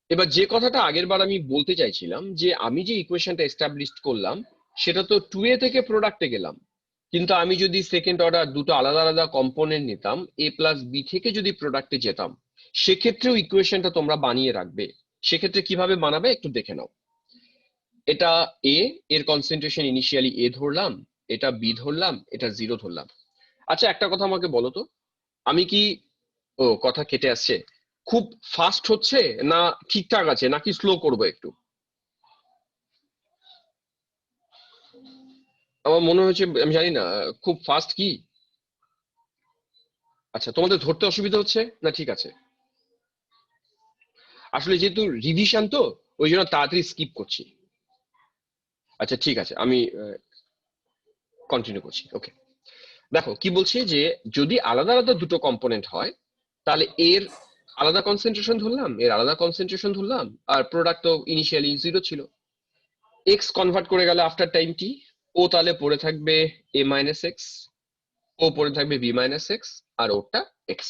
এবার যে কথাটা আগের বার আমি বলতে চাইছিলাম, যে আমি যে ইকুয়েশনটা এস্টাবলিশ করলাম সেটা তো 2a থেকে প্রোডাক্টে গেলাম, কিন্তু আমি যদি সেকেন্ড অর্ডার দুটো আলাদা আলাদা কম্পোনেন্ট নিতাম, a প্লাস বি থেকে যদি প্রোডাক্টে যেতাম, সেক্ষেত্রেও ইকুয়েশনটা তোমরা বানিয়ে রাখবে। সেক্ষেত্রে কিভাবে বানাবে একটু দেখে নাও। এটা এ, এর কনসেন্ট্রেশন ইনিশিয়ালি এ ধরলাম, এটা বি ধরলাম, এটা 0 ধরলাম। আচ্ছা, একটা কথা আমাকে বলো তো, আমি কি, ও কথা কেটে আসছে, খুব ফাস্ট হচ্ছে না ঠিকঠাক আছে, নাকি স্লো করবো একটু? আমার মনে হচ্ছে, আমি জানি না খুব ফাস্ট কি। আচ্ছা, তোমাদের ধরতে অসুবিধা হচ্ছে না? ঠিক আছে, আসলে যেহেতু রিভিশন তো ওই জন্য তাড়াতাড়ি স্কিপ করছি। আচ্ছা ঠিক আছে, আমি কন্টিনিউ করছি। ওকে, দেখো কি বলছি, যে যদি আলাদা আলাদা দুটো কম্পোনেন্ট হয় তাহলে এর আলাদা কনসেন্ট্রেশন ধরলাম, এর আলাদা কনসেন্ট্রেশন ধরলাম, আর প্রোডাক্ট তো ইনিশিয়ালি 0 ছিল। এক্স কনভার্ট করে গেলে আফটার টাইম টি, ও তাহলে পড়ে থাকবে এ মাইনাস এক্স, ও পড়ে থাকবে বি মাইনাস এক্স, আর ওটা এক্স।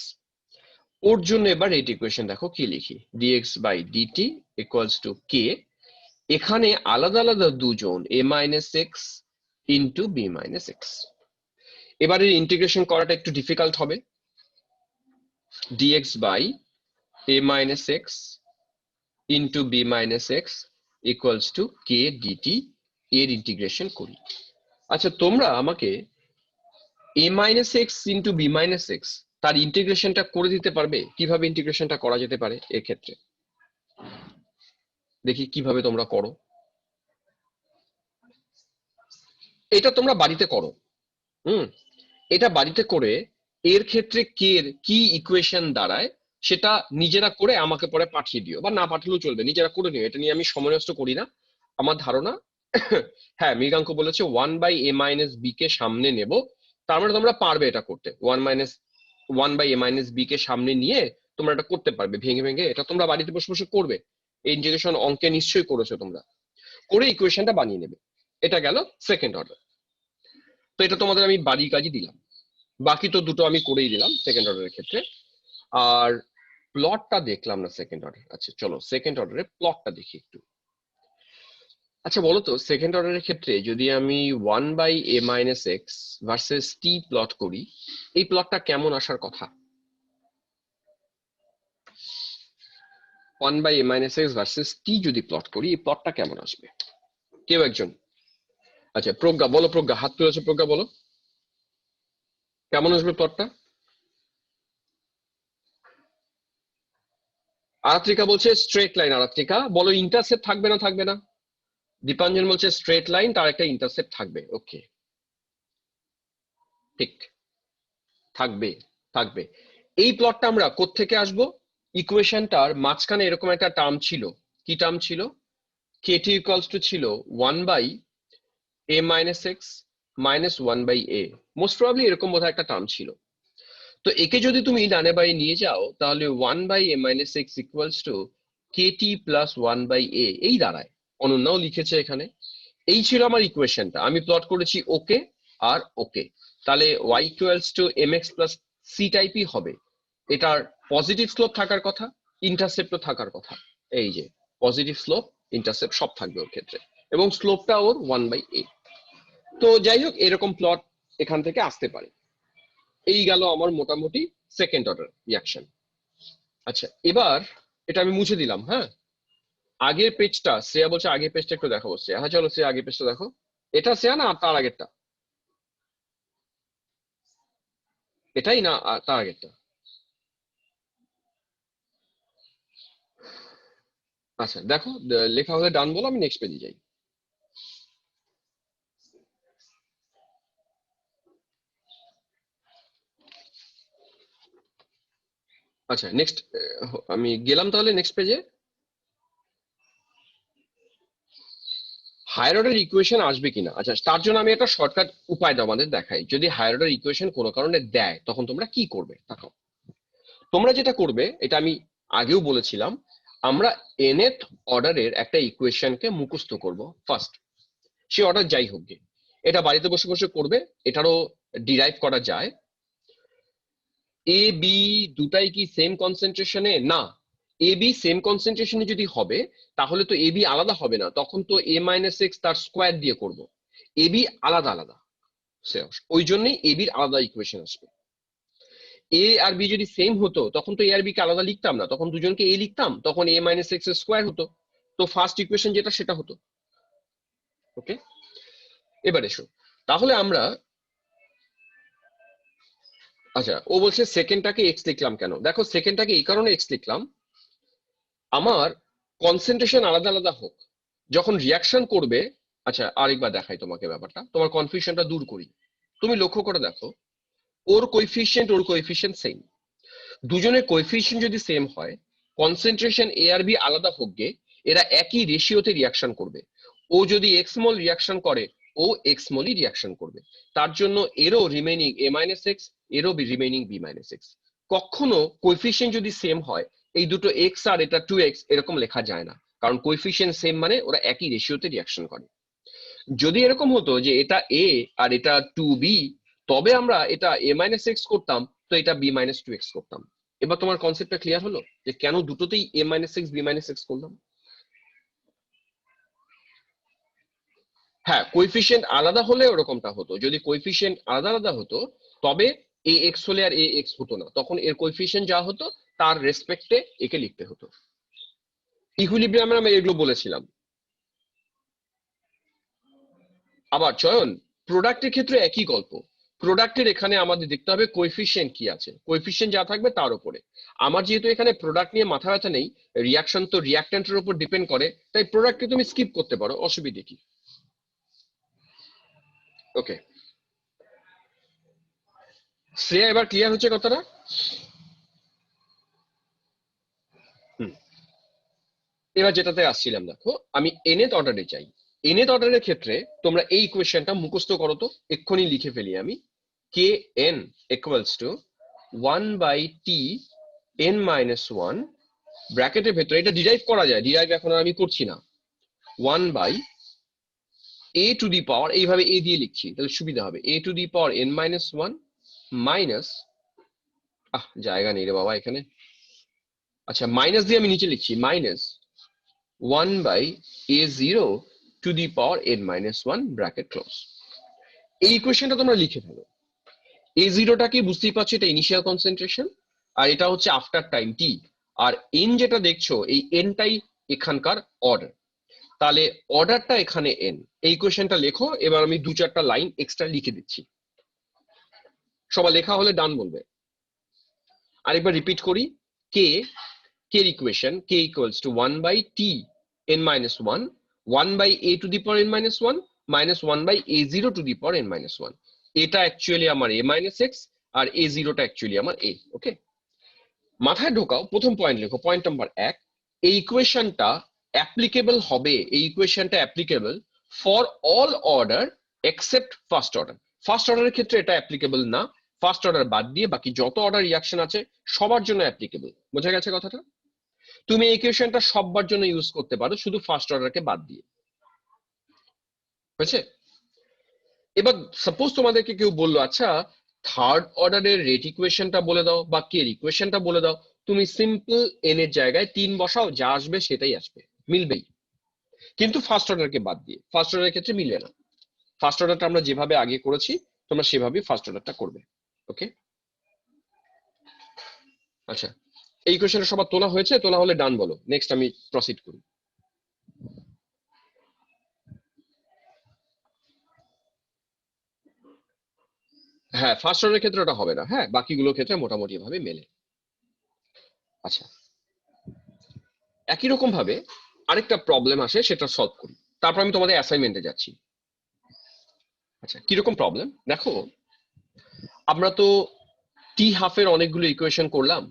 ওর জন্য এবার রেট ইকুয়েশন দেখো কি লিখি, dx by dt equals to k, এখানে আলাদা আলাদা দুজন a minus x into b minus x. এবারে ইন্টিগ্রেশন করাটা একটু ডিফিকাল্ট হবে, dx by a minus x into b minus x equals to k dt এর ইন্টিগ্রেশন করি। আচ্ছা, তোমরা আমাকে a minus x into b minus x তার ইন্টিগ্রেশনটা করে দিতে পারবে? কিভাবে ইন্টিগ্রেশনটা করা যেতে পারে এক্ষেত্রে? দেখি কিভাবে তোমরা করো। এটা তোমরা বাড়িতে করো, হুম, এটা বাড়িতে করে এর ক্ষেত্রে কে এর কি ইকুয়েশন দাঁড়ায় সেটা নিজেরা করে আমাকে পরে পাঠিয়ে দিও, বা না পাঠালেও চলবে, নিজেরা করে নিও, এটা নিয়ে আমি সময় নষ্ট করি না। আমার ধারণা হ্যাঁ, মৃগাঙ্ক বলেছে 1/a-b কে সামনে নেব, তার মানে তোমরা পারবে এটা করতে। 1/a-b কে সামনে নিয়ে তোমরা এটা করতে পারবে ভেঙে ভেঙে, এটা তোমরা বাড়িতে বসে বসে করবে। এই ইন্টিগ্রেশন অঙ্কে নিশ্চয়ই করেছো তোমরা, করে ইকুয়েশনটা বানিয়ে নেবে। এটা গেল সেকেন্ড অর্ডার। তো এটা তোমাদের আমি বাড়ির কাজই দিলাম, বাকি তো দুটো আমি করেই দিলাম সেকেন্ড অর্ডারের ক্ষেত্রে। আর প্লটটা দেখলাম না সেকেন্ড অর্ডার। আচ্ছা চলো সেকেন্ড অর্ডারের প্লটটা দেখি একটু। আচ্ছা বলো তো, সেকেন্ড অর্ডারের ক্ষেত্রে যদি আমি 1/a-x ভার্সেস টি প্লট করি, এই প্লটটা কেমন আসার কথা? 1/a-x ভার্সেস টি যদি প্লট করি, এই প্লটটা কেমন আসবে? কেউ একজন? আচ্ছা প্রজ্ঞা বলো, প্রজ্ঞা হাত তুলেছে, প্রজ্ঞা বলো কেমন আসবে প্লটটা। আরাত্রিকা বলছে স্ট্রেট লাইন। আরাত্রিকা বলো ইন্টারসেপ্ট থাকবে না থাকবে না? দীপাঞ্জন বলছে স্ট্রেট লাইন, তার একটা ইন্টারসেপ্ট থাকবে। ওকে, ঠিক, থাকবে, থাকবে। এই প্লটটা আমরা কোত্থেকে আসবো? ইকুয়েশনটার মাঝখানে এরকম একটা টার্ম ছিল, কি টার্ম ছিল? kt ইকুয়ালস টু ছিল 1/a-x minus 1/a, most probably এরকম বোধহয় একটা টার্ম ছিল। তো একে যদি তুমি ডানে বাই নিয়ে যাও তাহলে 1/a-x equals to kt plus 1/a এই দাঁড়ায়। অনন্যাও লিখেছে এখানে। এই ছিল আমার ইকুয়েশনটা, আমি প্লট করেছি ওকে আর ওকে। তাহলে y equals two mx plus c টাইপই হবে। এটার পজিটিভ স্লোপ থাকার কথা, ইন্টারসেপ্টও থাকার কথা। এই যে পজিটিভ স্লোপ, ইন্টারসেপ্ট সব থাকবে ওর ক্ষেত্রে, এবং স্লোপটা ওর 1/a। তো যাই হোক, এরকম প্লট এখান থেকে আসতে পারে। এই গেল আমার মোটামুটি সেকেন্ড অর্ডার রিয়াকশন। আচ্ছা এবার এটা আমি মুছে দিলাম, হ্যাঁ। আগের পেজটা, শ্রেয়া বলছে আগের পেজটা একটু দেখাবো। শ্রেয়া, হ্যাঁ চলো শ্রেয়া আগের পেজটা দেখো। এটা শ্রেয়া না তার আগেরটা? এটাই না তার আগেরটা? আচ্ছা দেখো, লেখা হলে ডান বলো, আমি নেক্সট পেজে যাই। আচ্ছা নেক্সট, আমি গেলাম তাহলে নেক্সট পেজে। হায়ার অর্ডার ইকুয়েশন আসবে কিনা, আচ্ছা তার জন্য আমি একটা শর্টকাট উপায় তোমাদের দেখাই। যদি হায়ার অর্ডার ইকুয়েশন কোনো কারণে দেয় তখন তোমরা কি করবে দেখো। তোমরা যেটা করবে এটা আমি আগেও বলেছিলাম, আমরা nth অর্ডারের একটা ইকুয়েশনকে মুখস্থ করব ফার্স্ট, সে অর্ডার যাই হোক গে। এটা বাড়িতে বসে বসে করবে, এটারও ডিরাইভ করা যায়। এ বি দুটাই কি সেম কনসেন্ট্রেশনে? না, এ বি সেম কনসেন্ট্রেশনে যদি হবে তাহলে তো এ বি আলাদা হবে না, তখন তো a মাইনাস এক্স তার স্কোয়ার দিয়ে করব। এ বি আলাদা আলাদা, ওই জন্যই এ বির আলাদা ইকুয়েশন আসবে। এ আর বি যদি সেম হতো তখন তো এ আর বি কে আলাদা লিখতাম না, তখন দুজনকে এ লিখতাম, তখন a মাইনাস এক্স এর স্কোয়ার হতো। তো ফার্স্ট ইকুয়েশন যেটা সেটা হতো। ওকে, এবার এসো তাহলে আমরা, আচ্ছা ও বলছে সেকেন্ডটাকে এক্স লিখলাম কেন। দেখো সেকেন্ডটাকে এই কারণে এক্স লিখলাম, আমার কনসেন্ট্রেশন আলাদা আলাদা হোক, যখন রিয়াকশন করবে। আচ্ছা আরেকবার দেখাই তোমাকে ব্যাপারটা, তোমার কনফিউশনটা দূর করি। তুমি লক্ষ্য করে দেখো, ওর কোএফিসিয়েন্ট সেম, দুজনের কোএফিসিয়েন্ট যদি সেম হয়, কনসেন্ট্রেশন এ আর বি আলাদা হোক গে, এরা একই রেশিওতে রিয়াকশন করবে। ও যদি এক্স মোল রিয়াকশন করে, ও এক্স মোলই রিয়াকশন করবে। তার জন্য এরও রিমেইনিং এ মাইনাস এক্স, এরও রিমেইনিং বি মাইনাস এক্স। কখনো কোএফিসিয়েন্ট যদি সেম হয়, এই দুটো এক্স আর এটা 2x এরকম লেখা যায় না, কারণ কোএফিসিয়েন্ট সেম মানে ওরা একই রেশিওতে রিয়াকশন করে। যদি এরকম হতো যে এটা এ আর এটা 2b, তবে আমরা এটা a মাইনাস এক্স করতাম, তো এটা b মাইনাস 2x করতাম। এবার তোমার কনসেপ্টটা ক্লিয়ার হলো যে কেন দুটোতেই a minus x b minus x করলাম। হ্যাঁ, কোএফিসিয়েন্ট আলাদা হলে ওরকমটা হতো, যদি কোএফিসিয়েন্ট আলাদা আলাদা হতো তবে এ এক্স হলে আর এ এক্স হতো না, তখন এর কোএফিসিয়েন্ট যা হতো তার রেসপেক্টে একে লিখতে হতো। ইকুইলিব্রিয়ামে আমরা এগুলো বলেছিলাম। আবার চয়ন, প্রোডাক্টের ক্ষেত্রে একই গল্প। প্রোডাক্টের এখানে আমাদের দেখতে হবে কোএফিসিয়েন্ট কি আছে, কোএফিসিয়েন্ট যা থাকবে তার উপরে। আমার যেহেতু এখানে প্রোডাক্ট নিয়ে মাথা ব্যথা নেই, রিয়াকশন তো রিয়াক্ট্যান্টের উপর ডিপেন্ড করে, তাই প্রোডাক্টকে তুমি স্কিপ করতে পারো, অসুবিধে কি। ওকে শ্রেয়া, এবার ক্লিয়ার হচ্ছে কথাটা? হুম, এবার যেটাতে আসছিলাম দেখো, আমি nth অর্ডারে চাই। nth অর্ডারের ক্ষেত্রে তোমরা এই ইকুয়েশনটা মুখস্থ করো তো, এক্ষুনি লিখে ফেলি আমি। K N equals to 1/t n minus 1, ব্র্যাকেটের ভেতরে, এটা ডিরাইভ করা যায়, ডিরাইভ এখন আর আমি করছি না, 1/a টু দি পাওয়ার, এইভাবে a দিয়ে লিখছি তাহলে সুবিধা হবে, a two the power n minus 1 minus, জায়গা নেই রে বাবা এখানে, আচ্ছা মাইনাস দিয়ে আমি নিচে লিখছি, minus 1/a0 two the power n minus 1 bracket close. এই ইকুয়েশনটা তোমরা লিখে ফেলো। a0 টা কি বুঝতেই পারছো, এটা ইনিশিয়াল কনসেন্ট্রেশন, আর এটা হচ্ছে আফটার টাইম t, আর n যেটা দেখছো এই n টাই এখানকার অর্ডার, তাহলে অর্ডারটা এখানে n। এই ইকুয়েশনটা লেখো, এবার আমি 2-4টা লাইন এক্সট্রা লিখে দিচ্ছি, সবার লেখা হলে ডান বলবে। আরেকবার রিপিট করি, কে এর equation k equals to 1/t n minus 1, 1/a to the power n minus 1 minus 1/a0 two the power n minus 1। এটা অ্যাকচুয়ালি আমার a minus x, R a0 টা অ্যাকচুয়ালি আমার a। ওকে, মাথায় ঢোকাও, প্রথম পয়েন্ট লেখো, পয়েন্ট নাম্বার 1, এই ইকুয়েশনটা অ্যাপ্লিকেবল হবে, এই ইকুয়েশনটা applicable for all order except first order. First অর্ডারের ক্ষেত্রে এটা অ্যাপ্লিকেবল না, ফার্স্ট অর্ডার বাদ দিয়ে বাকি যত অর্ডার রিয়াকশন আছে সবার জন্য অ্যাপ্লিকেবল। বোঝা গেছে কথাটা? তুমি এই ইকুয়েশনটা সববার জন্য ইউজ করতে পারো, শুধু ফার্স্ট অর্ডারকে বাদ দিয়ে। হয়েছে? এবার সাপোজ তোমাদেরকে কেউ বললো, আচ্ছা থার্ড অর্ডারের রেট ইকুয়েশনটা বলে দাও বা কে ইকুয়েশনটা বলে দাও, তুমি সিম্পল এন এর জায়গায় 3 বসাও, যা আসবে সেটাই আসবে, মিলবেই, কিন্তু ফার্স্ট অর্ডারকে বাদ দিয়ে। ফার্স্ট অর্ডারের ক্ষেত্রে মিলবে না, ফার্স্ট অর্ডারটা আমরা যেভাবে আগে করেছি তোমরা সেভাবেই ফার্স্ট অর্ডারটা করবে। ওকে, আচ্ছা এই কোয়েশ্চেনটা সবার তোলা হয়েছে? তোলা হলে ডান বলো, নেক্সট আমি প্রসিড করি। হ্যাঁ, ফার্স্ট অর্ডারের ক্ষেত্রে ওটা হবে না, হ্যাঁ বাকিগুলোর ক্ষেত্রে মোটামুটি ভাবে মেলে। আচ্ছা, একই রকম ভাবে আরেকটা প্রবলেম আসে, সেটা সলভ করি, তারপর আমি তোমাদের অ্যাসাইনমেন্টে যাচ্ছি। আচ্ছা কিরকম প্রবলেম দেখো, আমরা তো টি হাফের অনেকগুলো ইকুয়েশন করলাম,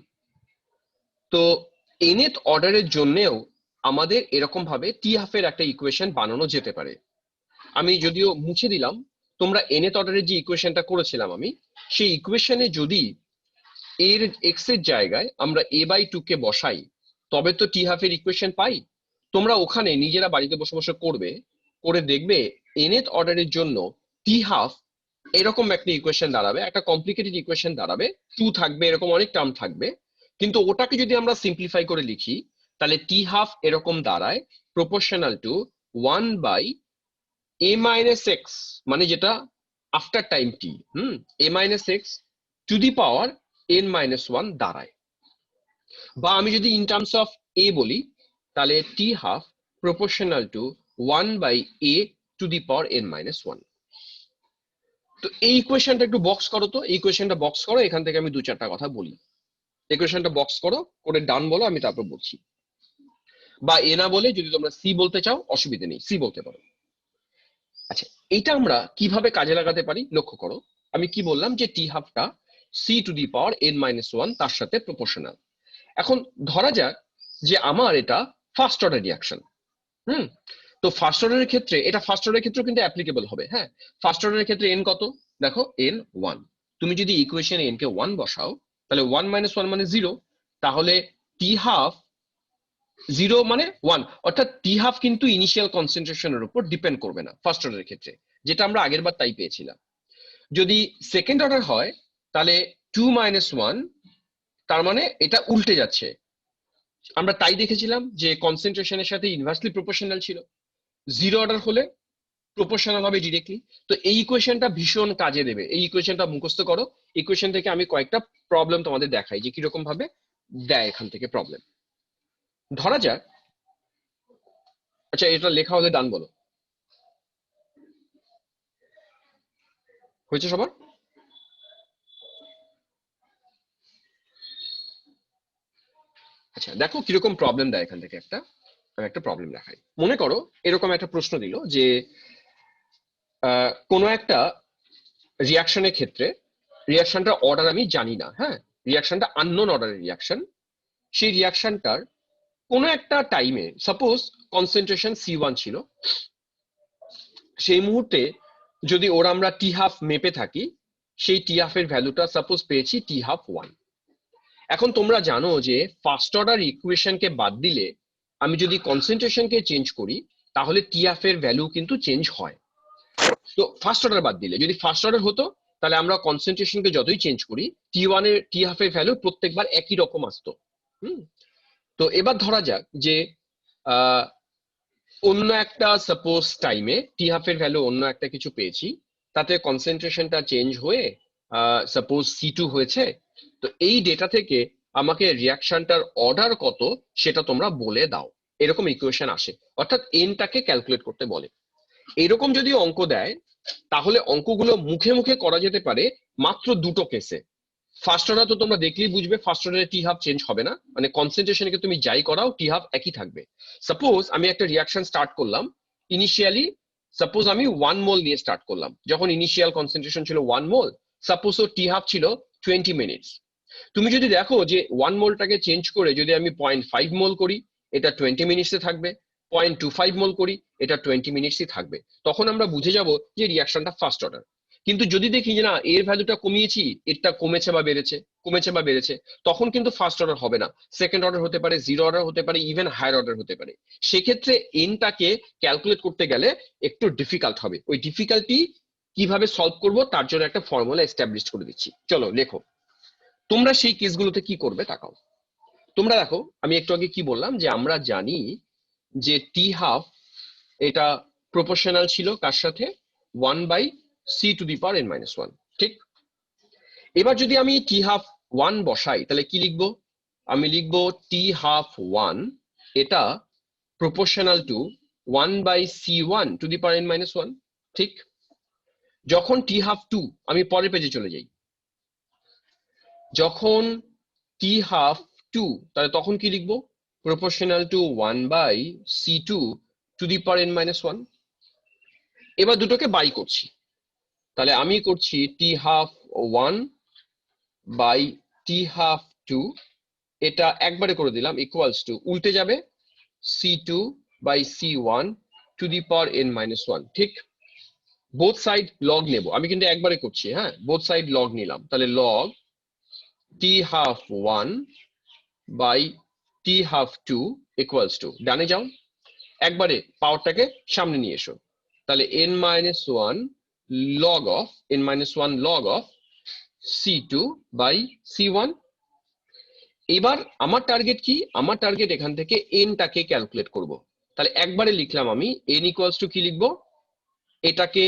তো nth অর্ডারের জন্যও আমাদের এরকম ভাবে টি হাফের একটা ইকুয়েশন বানানো যেতে পারে। আমি যদিও মুছে দিলাম, তোমরা nth অর্ডারের যে ইকুয়েশনটা করেছিলাম আমি, সেই ইকুয়েশনে যদি এর এক্স এর জায়গায় আমরা a/2 কে বসাই, তবে তো টি হাফের ইকুয়েশন পাই। তোমরা ওখানে নিজেরা বাড়িতে বসে বসে করবে, করে দেখবে nth অর্ডারের জন্য টি হাফ এরকম একটা ইকুয়েশন দাঁড়াবে, একটা কমপ্লিকেটেড ইকুয়েশন দাঁড়াবে, 2 থাকবে, এরকম অনেক টার্ম থাকবে। কিন্তু ওটাকে যদি আমরা সিম্পলিফাই করে লিখি, তাহলে টি হাফ এরকম দাঁড়ায় প্রপোর্শনাল টু 1/a-x, মানে যেটা after time T, a-x two the power n-1 দাঁড়ায়। বা আমি যদি ইন টার্মস অফ a বলি, তাহলে t half proportional to 1/a to the power n-1। তো এই ইকুয়েশনটা একটু বক্স করো তো, এই ইকুয়েশনটা বক্স করো, এখান থেকে আমি 2-4টা কথা বলি। ইকুয়েশনটা বক্স করো, করে ডান বলো, আমি তারপর বলছি। বা এ না বলে যদি তোমরা সি বলতে চাও, অসুবিধা নেই, সি বলতে পারো। আচ্ছা, এটা আমরা কিভাবে কাজে লাগাতে পারি লক্ষ্য করো। আমি কি বললাম যে টি হাফটা C two the power n-1 তার সাথে প্রপোর্শনাল। এখন ধরা যাক যে আমার এটা ফার্স্ট অর্ডার রিয়াকশন। তো ফার্স্ট অর্ডারের ক্ষেত্রে, এটা ফার্স্ট অর্ডারের ক্ষেত্রে কিন্তু অ্যাপ্লিকেবল হবে। হ্যাঁ, ফার্স্ট অর্ডারের ক্ষেত্রে এন কত, দেখো n1। তুমি যদি ইকুয়েশনে এন কে 1 বসাও, তাহলে 1 - 1 মানে 0, তাহলে টি হাফ 0 মানে 1, অর্থাৎ টি হাফ কিন্তু ইনিশিয়াল কনসেন্ট্রেশনের উপর ডিপেন্ড করবে না ফার্স্ট অর্ডারের ক্ষেত্রে, যেটা আমরা আগের বার তাই পেয়েছিলাম। যদি সেকেন্ড অর্ডার হয়, তাহলে 2 - 1, তার মানে এটা উল্টে যাচ্ছে। আমরা তাই দেখেছিলাম যে কনসেন্ট্রেশনের সাথে ইনভার্সলি প্রপোর্শনাল ছিল। 0 অর্ডার হলে প্রপোর্শনাল হবে ডিরেক্টলি। তো এই ইকুয়েশনটা ভীষণ কাজে দেবে, এই ইকুয়েশনটা মুখস্থ করো। ইকুয়েশন থেকে আমি কয়েকটা প্রবলেম তোমাদের দেখাই যে কিরকম ভাবে দেয় এখান থেকে প্রবলেম। ধরা যাক, আচ্ছা এটা লেখা হলে ডান বলো। হয়েছে সবার? আচ্ছা দেখো কিরকম প্রবলেম দেয় এখান থেকে। আমি একটা প্রবলেম দেখাই। মনে করো এরকম একটা প্রশ্ন দিল যে কোনো একটা রিয়াকশনের ক্ষেত্রে, রিয়াকশনটার অর্ডার আমি জানি না, হ্যাঁ, রিয়াকশনটা আননোন অর্ডারের রিয়াকশন। সেই রিয়াকশনটার কোনো একটা টাইমে, সাপোজ কনসেন্ট্রেশন C1 ছিল, সেই মুহূর্তে যদি ওরা আমরা টি হাফ মেপে থাকি, সেই টি হাফের ভ্যালুটা সাপোজ পেয়েছি টি হাফ 1। এখন তোমরা জানো যে ফার্স্ট অর্ডার ইকুয়েশনকে বাদ দিলে আমি যদি কনসেন্ট্রেশনকে চেঞ্জ করি, তাহলে টি হাফ এর ভ্যালু কিন্তু চেঞ্জ হয়। তো ফার্স্ট অর্ডার বাদ দিলে, যদি ফার্স্ট অর্ডার হতো, তাহলে আমরা কনসেন্ট্রেশনকে যতই চেঞ্জ করি, T1 এর টি হাফ এর ভ্যালু প্রত্যেকবার একই রকম আসতো। তো এবার ধরা যাক যে অন্য একটা সাপোজ টাইমে টি হাফ এর ভ্যালু অন্য একটা কিছু পেয়েছি, তাতে কনসেন্ট্রেশনটা চেঞ্জ হয়ে সাপোজ C2 হয়েছে। তো এই ডেটা থেকে আমাকে রিয়াকশনটার অর্ডার কত সেটা তোমরা বলে দাও, এরকম ইকুয়েশন আসে, অর্থাৎ এনটাকে ক্যালকুলেট করতে বলে। এরকম যদি অঙ্ক দেয়, তাহলে অঙ্কগুলো মুখে মুখে করা যেতে পারে মাত্র দুটো কেসে। ফার্স্ট অর্ডার তো তোমরা দেখলেই বুঝবে, ফার্স্ট অর্ডারে টি হাফ চেঞ্জ হবে না, মানে কনসেন্ট্রেশনকে তুমি যাই করাও টি হাফ একই থাকবে। সাপোজ আমি একটা রিয়াকশন স্টার্ট করলাম, ইনিশিয়ালি সাপোজ আমি 1 মোল নিয়ে স্টার্ট করলাম, যখন ইনিশিয়াল কনসেন্ট্রেশন ছিল 1 মোল, সাপোজ ও টি হাফ ছিল 20 মিনিটস। তুমি যদি দেখো যে 1 মোলটাকে চেঞ্জ করে যদি আমি 0.5 মোল করি, এটা 20 মিনিটসে থাকবে, 0.25 মোল করি, এটা 20 মিনিটসই থাকবে, তখন আমরা বুঝে যাব যে রিয়াকশনটা ফার্স্ট অর্ডার। কিন্তু যদি দেখি যে না এর ভ্যালুটা কমিয়েছি, এটা কমেছে বা বেড়েছে, তখন কিন্তু ফার্স্ট অর্ডার হবে না, সেকেন্ড অর্ডার হতে পারে, 0 অর্ডার হতে পারে, ইভেন হায়ার অর্ডার হতে পারে। সেক্ষেত্রে এনটাকে ক্যালকুলেট করতে গেলে একটু ডিফিকাল্ট হবে। ওই ডিফিকাল্টি কিভাবে সলভ করব তার জন্য একটা ফর্মুলা এস্টাবলিশ করে দিচ্ছি, চলো লেখো। তোমরা সেই কেসগুলোতে কি করবে তাকাও। তোমরা দেখো আমি একটু আগে কি বললাম যে আমরা জানি যে টি হাফ এটা প্রপোর্শনাল ছিল কার সাথে, 1/c⁻n-1, ঠিক? এবার যদি আমি টি হাফ 1 বসাই, তাহলে কি লিখবো? আমি লিখবো টি হাফ 1 এটা প্রপোর্শনাল টু 1/c1⁻n-1, ঠিক? যখন টি হাফ 2, আমি পরের পেজে চলে যাই, যখন টি হাফ 2, তাহলে তখন কি লিখবো? Proportional to 1/c2⁻n-1। এবার দুটোকে বাই করছি, তাহলে আমি করছি টি হাফ 1/টি হাফ 2, এটা একবারে করে দিলাম, ইকুয়ালস টু উল্টে যাবে C2/c1⁻n-1, ঠিক? বোথ সাইড লগ নেব, আমি কিন্তু একবারে করছি, হ্যাঁ, বোথ সাইড লগ নিলাম, তাহলে log t half 1 by t half 2 equals to, ডানে যাও, একবারে পাওয়ারটাকে সামনে নিয়ে এসো, তাহলে n-1 log of n-1 log of c2 by c1। এবার আমার টার্গেট কি, আমার টার্গেট এখান থেকে n টাকে ক্যালকুলেট করব, তাহলে একবারে লিখলাম আমি n ইকুয়ালস টু কি লিখবো, এটাকে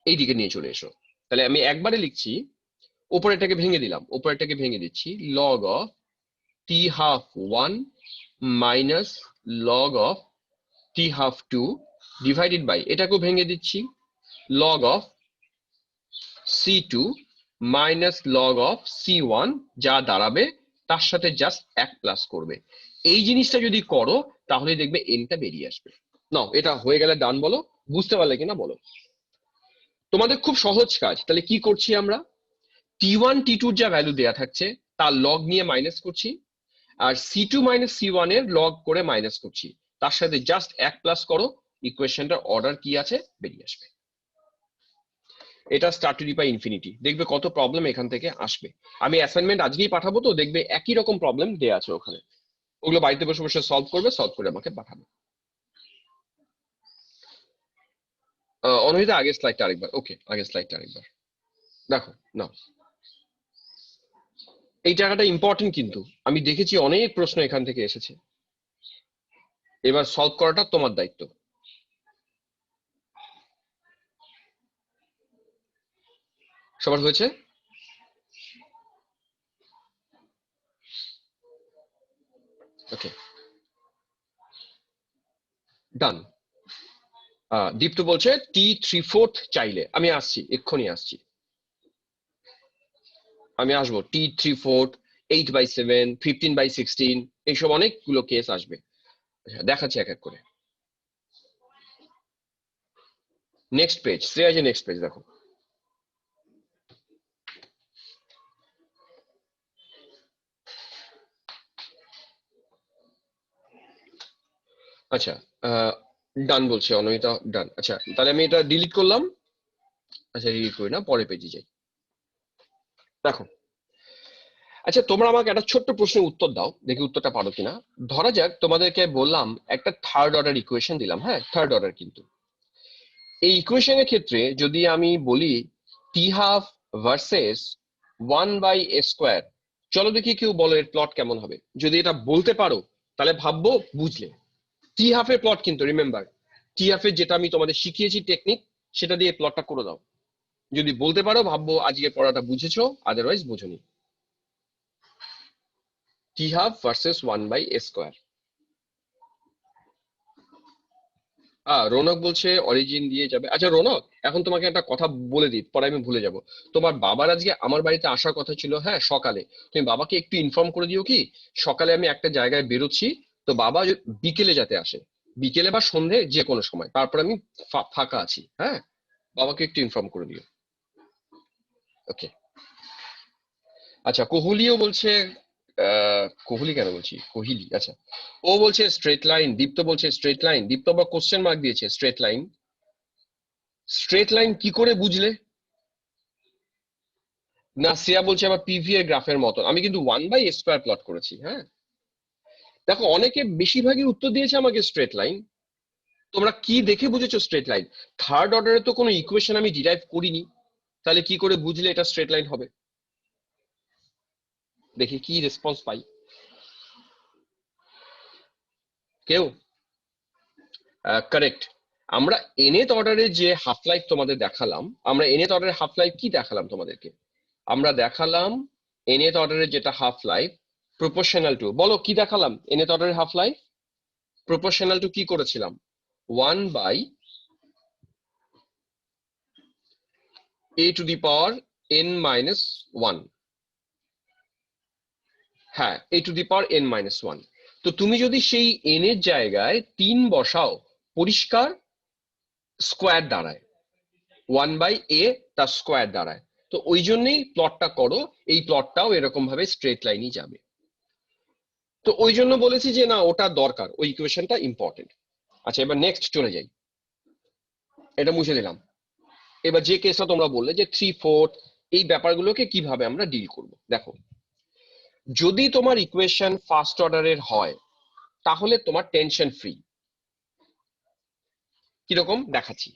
এইদিকে নিয়ে চলে এসো, তাহলে আমি একবারে লিখছি, উপরেটাকে ভেঙে দিলাম, উপরেটাকে ভেঙে দিচ্ছি, log of t half 1 minus log of t half 2 divided by, এটাকেও ভেঙে দিচ্ছি, log of c2 minus log of c1, যা দাঁড়াবে তার সাথে জাস্ট 1 প্লাস করবে। এই জিনিসটা যদি করো তাহলে দেখবে এনটা বেরিয়ে আসবে। নাও এটা হয়ে গেলে ডান বলো, বুঝতে পারলে কিনা বলো। তোমাদের খুব সহজ কাজ, তাহলে কি করছি আমরা, t1 t2 যা ভ্যালু দেয়া থাকছে তার লগ নিয়ে মাইনাস করছি, আর c2 মাইনাস c1 এর লগ করে মাইনাস করছি, তার সাথে জাস্ট 1 প্লাস করো, ইকুয়েশনটার অর্ডার কি আছে বেরিয়ে আসবে। এটা star to the pi infinity, দেখবে কত প্রবলেম এখান থেকে আসবে। আমি অ্যাসাইনমেন্ট আজকেই পাঠাবো, তো দেখবে একই রকম প্রবলেম দেয়া আছে ওখানে, ওগুলো বাড়িতে বসে বসে সলভ করবে, সলভ করে আমাকে পাঠাবে। অনুহিতা আগের স্লাইডটা আরেকবার, ওকে আগের স্লাইডটা আরেকবার দেখো নাও, এই জায়গাটা ইম্পর্টেন্ট, কিন্তু আমি দেখেছি অনেক প্রশ্ন এখান থেকে এসেছে, এবার সলভ করাটা তোমার দায়িত্ব। সবার হয়েছে? ওকে ডান। দীপ্ত বলছে t3/4 চাইলে, আমি আসছি, এক্ষুনি আসছি, আমি আসবো, t3/4, 8/7, 15/16, এইসব অনেকগুলো কেস আসবে, দেখাচ্ছি এক এক করে। Next page, Shreya, next page দেখো। আচ্ছা ডান বলছে অনমিতা, ডান। আচ্ছা তাহলে আমি এটা ডিলিট করলাম, আচ্ছা ডিলিট করি না, পরের পেজে যাই। দেখো আচ্ছা তোমরা আমাকে একটা ছোট্ট প্রশ্নের উত্তর দাও, দেখি উত্তরটা পারো কিনা। ধরা যাক তোমাদেরকে বললাম একটা থার্ড অর্ডার ইকুয়েশন দিলাম, হ্যাঁ থার্ড অর্ডার, কিন্তু এই ইকুয়েশনের ক্ষেত্রে যদি আমি বলি টি হাফ ভার্সেস 1/a², চলো দেখি কেউ বলো এর প্লট কেমন হবে। যদি এটা বলতে পারো তাহলে ভাববো বুঝলে। টি হাফের প্লট কিন্তু রিমেম্বার, টি হাফের যেটা আমি তোমাদের শিখিয়েছি টেকনিক, সেটা দিয়ে প্লটটা করে দাও। যদি বলতে পারো ভাববো আজকে পড়াটা বুঝেছো, আদারওয়াইজ বোঝনি। টি হাফ ভার্সেস 1/a²। রৌনক বলছে অরিজিন দিয়ে যাবে। আচ্ছা রৌনক, এখন তোমাকে একটা কথা বলে দিই, পরে আমি ভুলে যাব। তোমার বাবার আজকে আমার বাড়িতে আসার কথা ছিল, হ্যাঁ সকালে, তুমি বাবাকে একটু ইনফর্ম করে দিও কি, সকালে আমি একটা জায়গায় বেরোচ্ছি, তো বাবা বিকেলে যাতে আসে, বিকেলে বা সন্ধে যে কোনো সময়, তারপর আমি ফাঁকা আছি, হ্যাঁ বাবাকে একটু ইনফর্ম করে দিও। ওকে আচ্ছা কোহলিও বলছে, কোহলি কেন বলছি, কোহিলি, আচ্ছা ও বলছে স্ট্রেট লাইন, দীপ্ত বলছে স্ট্রেট লাইন, দীপ্ত আবার কোশ্চেন মার্ক দিয়েছে স্ট্রেট লাইন। স্ট্রেট লাইন কি করে বুঝলে? না শ্রেয়া বলছে আবার পিভি এর গ্রাফের মতন, আমি কিন্তু 1/a² প্লট করেছি, হ্যাঁ দেখো অনেকে বেশিরভাগই উত্তর দিয়েছে আমাকে স্ট্রেট লাইন। তোমরা কি দেখে বুঝেছো স্ট্রেট লাইন? থার্ড অর্ডারে তো কোনো ইকুয়েশন আমি ডিরাইভ করিনি, তাহলে কি করে বুঝলে এটা স্ট্রেট লাইন হবে? দেখি কি রেসপন্স পাই। কেউ কারেক্ট। আমরা nth অর্ডারে যে হাফ লাইফ তোমাদের দেখালাম, আমরা nth অর্ডারের হাফ লাইফ কি দেখালাম তোমাদেরকে, আমরা দেখালাম nth অর্ডারের যেটা হাফ লাইফ প্রপোর্শনাল টু, বলো কি দেখালাম nth অর্ডারের হাফ লাইফ প্রপোর্শনাল টু কি করেছিলাম, 1/a⁻n-1, হ্যাঁ a⁻n-1। তো তুমি যদি সেই n এর জায়গায় 3 বসাও, পরিষ্কার স্কোয়ার দাঁড়ায়, 1/a তার স্কোয়ার দাঁড়ায়। তো ওই জন্যই প্লটটা করো, এই প্লটটাও এরকম ভাবে স্ট্রেট লাইনই যাবে। তো ওই জন্য বলেছি যে না ওটা দরকার, ওই ইকুয়েশনটা ইম্পর্টেন্ট। আচ্ছা এবার নেক্সট চলে যাই, এটা মুছে দিলাম। এবার যে কেসটা তোমরা বললে যে 3/4 এই ব্যাপারগুলোকে কিভাবে আমরা ডিল করব, দেখো যদি তোমার ইকুয়েশন ফার্স্ট অর্ডারের হয় তাহলে তোমার টেনশন ফ্রি। কিরকম দেখাচ্ছি,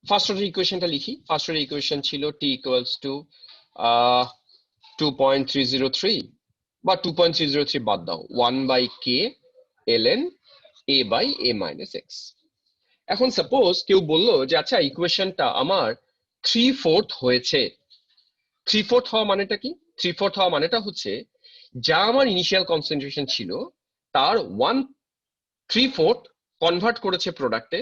ফার্স্ট অর্ডার ইকুয়েশনটা লিখি। ফার্স্ট অর্ডার ইকুয়েশন ছিল t ইকুয়ালস টু 2.303 বা 2.303 বাদ দাও, 1/k ln a by a minus x। এখন সাপোজ কেউ বললো যে আচ্ছা ইকুয়েশনটা আমার 3/4 হয়েছে। 3/4 হওয়া মানেটা কি? 3/4 হওয়া মানেটা হচ্ছে যা আমার ইনিশিয়াল কনসেন্ট্রেশন ছিল তার 1/3 কনভার্ট করেছে প্রোডাক্টে,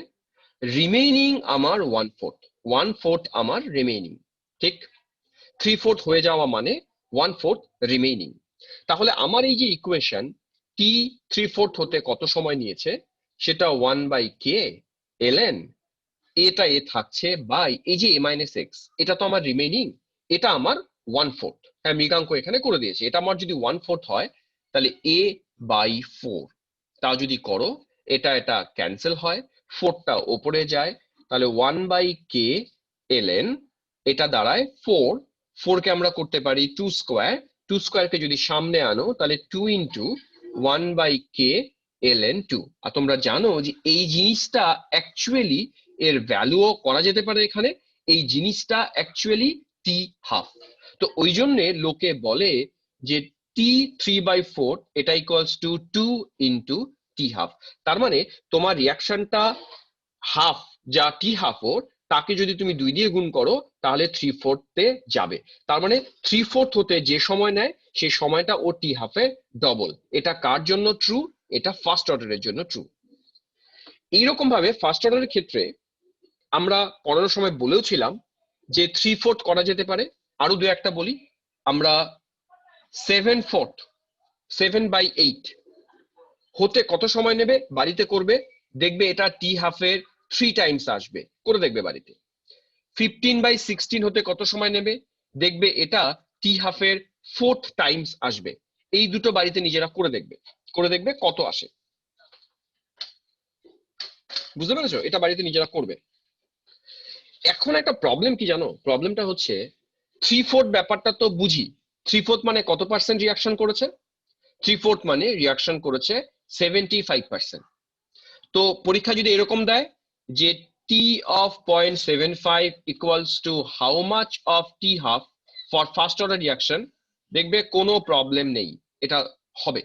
রিমেইনিং আমার 1/4 আমার রিমেইনিং। ঠিক, 3/4 হয়ে যাওয়া মানে 1/4 রিমেইনিং। তাহলে আমার এই যে ইকুয়েশন t 3/4 হতে কত সময় নিয়েছে সেটা 1/k ln এটা এ থাকছে বাই এই যে a মাইনাস এক্স, এটা তো আমার রিমেইনিং, এটা আমার 1/4। হ্যাঁ মৃগাঙ্ক এখানে করে দিয়েছে, এটা আমার যদি 1/4 হয় তাহলে a/4, তা যদি করো এটা এটা ক্যান্সেল হয়, 4টা ওপরে যায়, তাহলে 1/k ln এটা দাঁড়ায় 4, 4 কে আমরা করতে পারি 2 স্কোয়ার, 2 স্কোয়ারকে যদি সামনে আনো তাহলে 2 ইন্টু 1/k ln 2। আর তোমরা জানো যে এই জিনিসটা অ্যাকচুয়ালি এর ভ্যালুও করা যেতে পারে এখানে, এই জিনিসটা অ্যাকচুয়ালি t/2। তো ওই জন্য লোকে বলে যে t 3/4 এটা ইকুয়ালস টু 2 ইন্টু t/2। তার মানে তোমার রিয়াকশনটা হাফ, যা t/2 ওর, তাকে যদি তুমি 2 দিয়ে গুণ করো তাহলে 3/4 তে যাবে। তার মানে 3/4 হতে যে সময় নেয় সেই সময়টা ও t/2 এর ডবল। এটা কার জন্য ট্রু? এটা ফার্স্ট অর্ডারের জন্য ট্রু। এইরকম ভাবে ফার্স্ট অর্ডারের ক্ষেত্রে আমরা পড়ানোর সময় বলেও ছিলাম যে 3/4 করা যেতে পারে। আরো দু একটা বলি, আমরা 7/4, 7/8 হতে কত সময় নেবে বাড়িতে করবে, দেখবে এটা t/2 এর 3 টাইমস আসবে, করে দেখবে বাড়িতে। 15/16 হতে কত সময় নেবে, দেখবে এটা t/2 এর 4th টাইমস আসবে। এই দুটো বাড়িতে নিজেরা করে দেখবে, করে দেখবে কত আসে। বুঝতে পেরেছো? এটা বাড়িতে নিজেরা করবে। এখন একটা প্রবলেম কি জানো, প্রবলেমটা হচ্ছে 3/4 ব্যাপারটা তো বুঝি, 3/4 মানে কত পার্সেন্ট রিয়াকশন করেছে? 3/4 মানে রিয়াকশন করেছে 75%। তো পরীক্ষা যদি এরকম দেয় যে t of 0.75 equals to how much of t/2 for first order reaction, দেখবে কোনো প্রবলেম নেই, এটা হবে।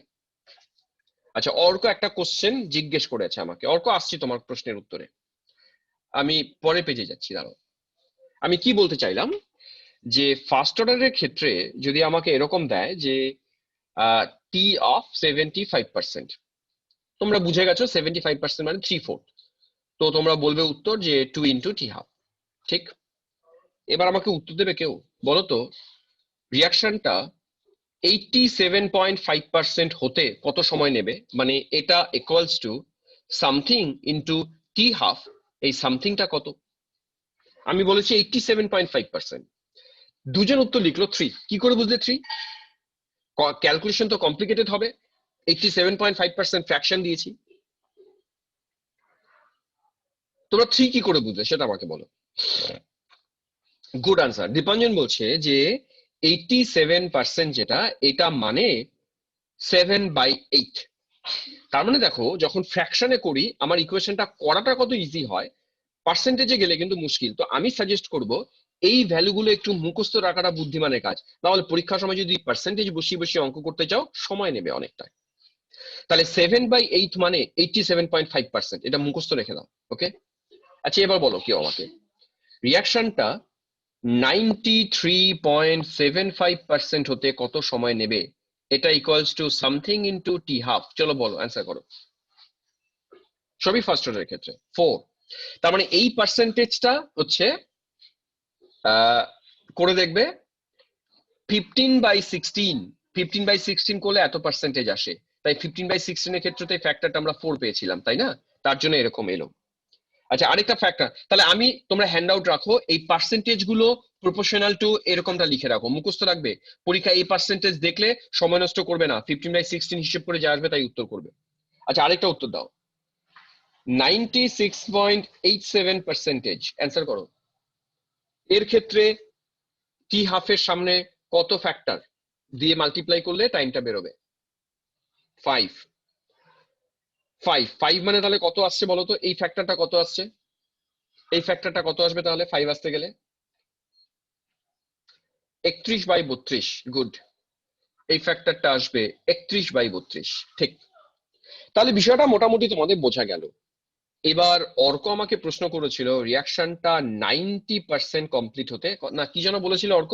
আচ্ছা অর্ক একটা কোশ্চেন জিজ্ঞেস করেছে আমাকে, অর্ক আসছি তোমার প্রশ্নের উত্তরে, আমি পরে পেজে যাচ্ছি, দাঁড়াও। আমি কি বলতে চাইলাম যে ফার্স্ট অর্ডারের ক্ষেত্রে যদি আমাকে এরকম দেয় যে t of 75%, তোমরা বুঝে গেছো 75% মানে 3/4, তো তোমরা বলবে উত্তর যে 2 ইন্টু t/2। ঠিক, এবার আমাকে উত্তর দেবে কেউ, বলো তো রিয়াকশনটা 87.5% হতে কত সময় নেবে, মানে এটা equals to something into t/2, এই সামথিংটা কত? আমি বলেছি 87.5%, দুজন উত্তর লিখলো 3। কি করে বুঝলে 3? ক্যালকুলেশন তো কমপ্লিকেটেড হবে, 87.5% ফ্র্যাকশন দিয়েছি। তোমরা 3 কি করে বুঝলে সেটা আমাকে বলো। Good answer. দীপাঞ্জন বলছে যে 87% যেটা, এটা মানে 7/8। তার মানে দেখো যখন ফ্র্যাকশনে করি আমার ইকুয়েশনটা করাটা কত ইজি হয়, পার্সেন্টেজে গেলে কিন্তু মুশকিল। তো আমি সাজেস্ট করব এই ভ্যালুগুলো একটু মুখস্থ রাখাটা বুদ্ধিমানের কাজ, নাহলে পরীক্ষার সময় যদি পার্সেন্টেজ বসিয়ে বসিয়ে অঙ্ক করতে চাও সময় নেবে অনেকটা। তাহলে 7/8 মানে 87.5%, এটা মুখস্থ রেখে দাও। ওকে, আচ্ছা এবার বলো কেউ আমাকে রিয়াকশনটা 93.75% হতে কত সময় নেবে, এটা equals to something into t/2। চলো বলো, অ্যান্সার করো। সবই ফার্স্ট অর্ডারের ক্ষেত্রে 4। তার মানে এই পার্সেন্টেজটা হচ্ছে করে দেখবে 15/16, 15/16 করলে এত পার্সেন্টেজ আসে, তাই 15/16 এর ক্ষেত্রে তো এই ফ্যাক্টরটা আমরা 4 পেয়েছিলাম, তাই না? তার জন্য এরকম এলো। আচ্ছা আরেকটা ফ্যাক্টর, তাহলে আমি, তোমরা হ্যান্ড আউট রাখো, এই পার্সেন্টেজ গুলো প্রপোর্শনাল টু এরকমটা লিখে রাখো, মুখস্থ রাখবে। পরীক্ষা এই পার্সেন্টেজ দেখলে সময় নষ্ট করবে না, 15/16 হিসেব করে যা আসবে তাই উত্তর করবে। আচ্ছা আরেকটা উত্তর দাও, 96.87%, অ্যান্সার করো। এর ক্ষেত্রে টি হাফের সামনে কত ফ্যাক্টর দিয়ে মাল্টিপ্লাই করলে টাইমটা বেরোবে? 5 5 মানে তাহলে কত আসছে বলতো? এই ফ্যাক্টরটা কত আসছে? এই ফ্যাক্টরটা কত আসবে তাহলে 5 আসতে গেলে? 31/32। গুড, এই ফ্যাক্টরটা আসবে 31/32। ঠিক, তাহলে বিষয়টা মোটামুটি তোমাদের বোঝা গেল। এবার অর্ক আমাকে প্রশ্ন করেছিল রিয়াকশনটা 90% কমপ্লিট হতে, না কি যেন বলেছিল অর্ক?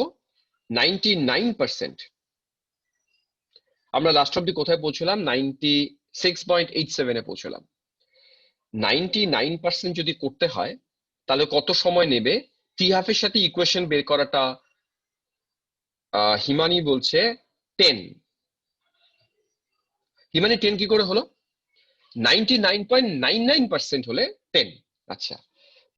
99%। আমরা লাস্ট অব্দি কোথায় পৌঁছলাম? 96.87 এ পৌঁছলাম। 99% যদি করতে হয় তাহলে কত সময় নেবে? টি হাফের সাথে ইকুয়েশন বের করাটা হিমানি বলছে 10। হিমানি 10 কি করে হলো? 99.99% হলে 10। আচ্ছা,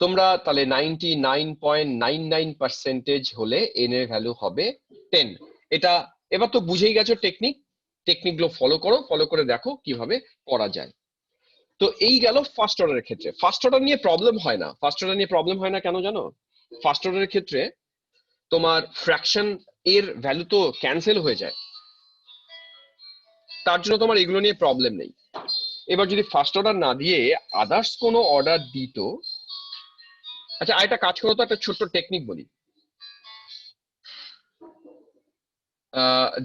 তোমরা তাহলে 99.99% হলে n এর ভ্যালু হবে 10। এটা এবার তো বুঝেই গেছো টেকনিকগুলো ফলো করে দেখো কিভাবে করা যায়। তো এই গেল ফার্স্ট অর্ডারের ক্ষেত্রে। ফার্স্ট অর্ডার নিয়ে প্রবলেম হয় না কেন জানো? ফার্স্ট অর্ডারের ক্ষেত্রে তোমার ফ্র্যাকশন এর ভ্যালু তো ক্যান্সেল হয়ে যায়, তার জন্য তোমার এগুলো নিয়ে প্রবলেম নেই। এবার যদি ফার্স্ট অর্ডার না দিয়ে আদার্স কোনো অর্ডার দিত, আচ্ছা আরেকটা কাজ করো তো, একটা ছোট্ট টেকনিক বলি।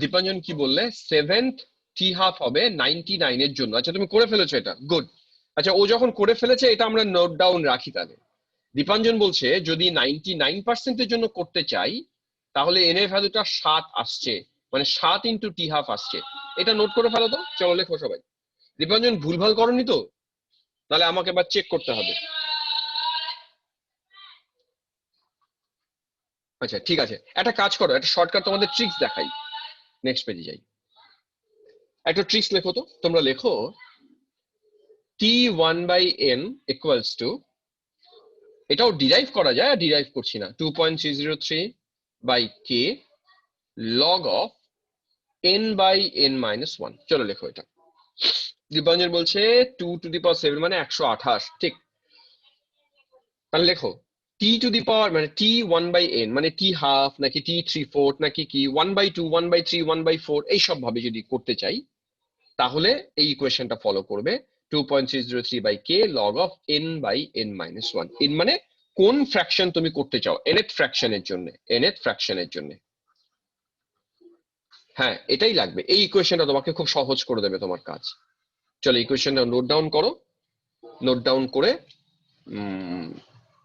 দীপাঞ্জন কি বললে? 7th টি হাফ হবে 99 এর জন্য। আচ্ছা তুমি করে ফেলেছো এটা, গুড। আচ্ছা ও যখন করে ফেলেছে এটা আমরা নোট ডাউন রাখি তাহলে। দীপাঞ্জন বলছে যদি 99% এর জন্য করতে চাই তাহলে এন এর ভ্যালুটা 7 আসছে, মানে 7 ইন্টু টি হাফ আসছে। এটা নোট করে ফেলো তো, চলো লেখো সবাই। দীপাঞ্জন ভুলভাল করনি তো? তাহলে আমাকে এবার চেক করতে হবে। আচ্ছা ঠিক আছে, একটা কাজ করো, একটা শর্টকাট তোমাদের ট্রিক্স দেখাই। নেক্সট পেজে যাই, একটা ট্রিক্স লেখো তো। তোমরা লেখো t1/n ইকুয়ালস টু, এটাও ডিরাইভ করা যায়, ডিরাইভ করছি না, 2.303/k log of n/n-1। চলো লেখো এটা। দীপাঞ্জন বলছে 2⁷ মানে 128। ঠিক, তাহলে লেখো t⁴ মানে t1/n মানে t হাফ নাকি t3/4 নাকি কি 1/2 1/3 1/4 এইসব ভাবে যদি করতে চাই তাহলে এই ইকুয়েশনটা ফলো করবে 2.303/k log of n/n-1। n মানে কোন ফ্র্যাকশন তুমি করতে চাও, nth ফ্র্যাকশনের জন্য। হ্যাঁ এটাই লাগবে, এই ইকুয়েশনটা তোমাকে খুব সহজ করে দেবে তোমার কাজ। চলো ইকুয়েশনটা নোট ডাউন করো, নোট ডাউন করে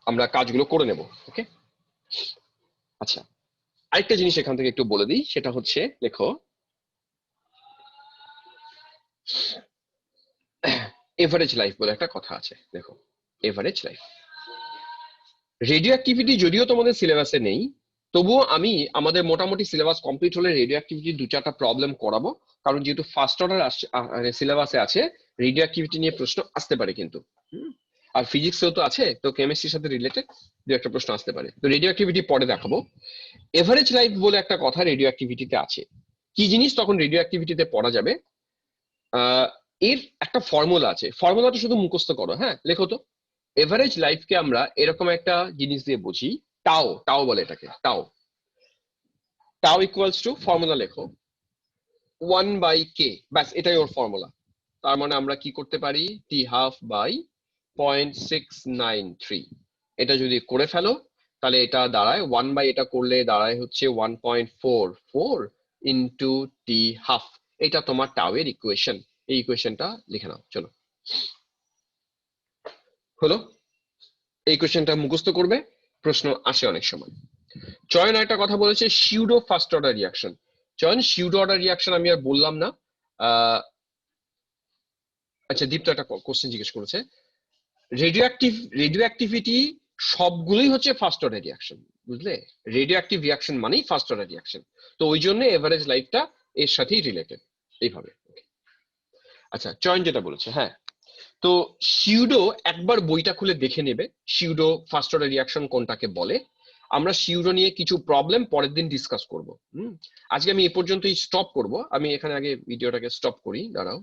আমরা কাজগুলো করে নেব। ওকে, আচ্ছা আরেকটা জিনিস এখান থেকে একটু বলে দিই, সেটা হচ্ছে লেখো এভারেজ লাইফ বলে একটা কথা আছে। দেখো এভারেজ লাইফ, রেডিও অ্যাক্টিভিটি যদিও তোমাদের সিলেবাসে নেই, তবুও আমি আমাদের মোটামুটি সিলেবাস কমপ্লিট হলে রেডিও অ্যাক্টিভিটি 2-4টা প্রবলেম করাবো, কারণ যেহেতু ফার্স্ট অর্ডার সিলেবাসে আছে রেডিও অ্যাক্টিভিটি নিয়ে প্রশ্ন আসতে পারে কিন্তু। আর ফিজিক্সেও তো আছে, তো কেমিস্ট্রির সাথে রিলেটেড দু একটা প্রশ্ন আসতে পারে। তো রেডিও অ্যাক্টিভিটি পরে দেখাবো। এভারেজ লাইফ বলে একটা কথা রেডিও অ্যাক্টিভিটিতে আছে, কি জিনিস তখন রেডিও অ্যাক্টিভিটিতে পড়া যাবে। এর একটা ফর্মুলা আছে, ফর্মুলাটা শুধু মুখস্থ করো। হ্যাঁ লেখো তো, এভারেজ লাইফকে আমরা এরকম একটা জিনিস দিয়ে বুঝি, টাও বলে এটাকে, টাও ইকুয়ালস টু, ফর্মুলা লেখো 1/k, ব্যাস এটাই ওর ফর্মুলা। তার মানে আমরা কি করতে পারি, t1/0.693। এটা যদি করে ফেলো তাহলে এটা দাঁড়ায় 1 এটা করলে দাঁড়ায় হচ্ছে 1.44 ইন্টু টি হাফ। এটা তোমার টাও এর ইকুয়েশন। এই ইকুয়েশনটা লিখে নাও। চলো হলো, এই কোয়েশ্চেনটা মুখস্থ করবে, প্রশ্ন আসে অনেক সময়। চয়ন একটা কথা বলেছে সিউডো ফার্স্ট অর্ডার রিয়াকশন। চয়ন সিউডো অর্ডার রিয়াকশন আমি আর বললাম না। আচ্ছা দীপ্ত একটা কোশ্চেন জিজ্ঞেস করেছে, রেডিও অ্যাক্টিভিটি সবগুলোই হচ্ছে ফার্স্ট অর্ডার রিয়াকশন, বুঝলে? রেডিও অ্যাক্টিভ রিয়াকশন মানেই ফার্স্ট অর্ডার রিয়াকশন, তো ওই জন্য এভারেজ লাইফটা এর সাথেই রিলেটেড এইভাবে। আচ্ছা চয়ন যেটা বলেছে, হ্যাঁ তো সিউডো একবার বইটা খুলে দেখে নেবে, সিউডো ফার্স্ট অর্ডার রিয়াকশন কোনটাকে বলে। আমরা সিউডো নিয়ে কিছু প্রবলেম পরের দিন ডিসকাস করব। আজকে আমি এ পর্যন্তই স্টপ করব। আমি এখানে আগে ভিডিওটাকে স্টপ করি, দাঁড়াও।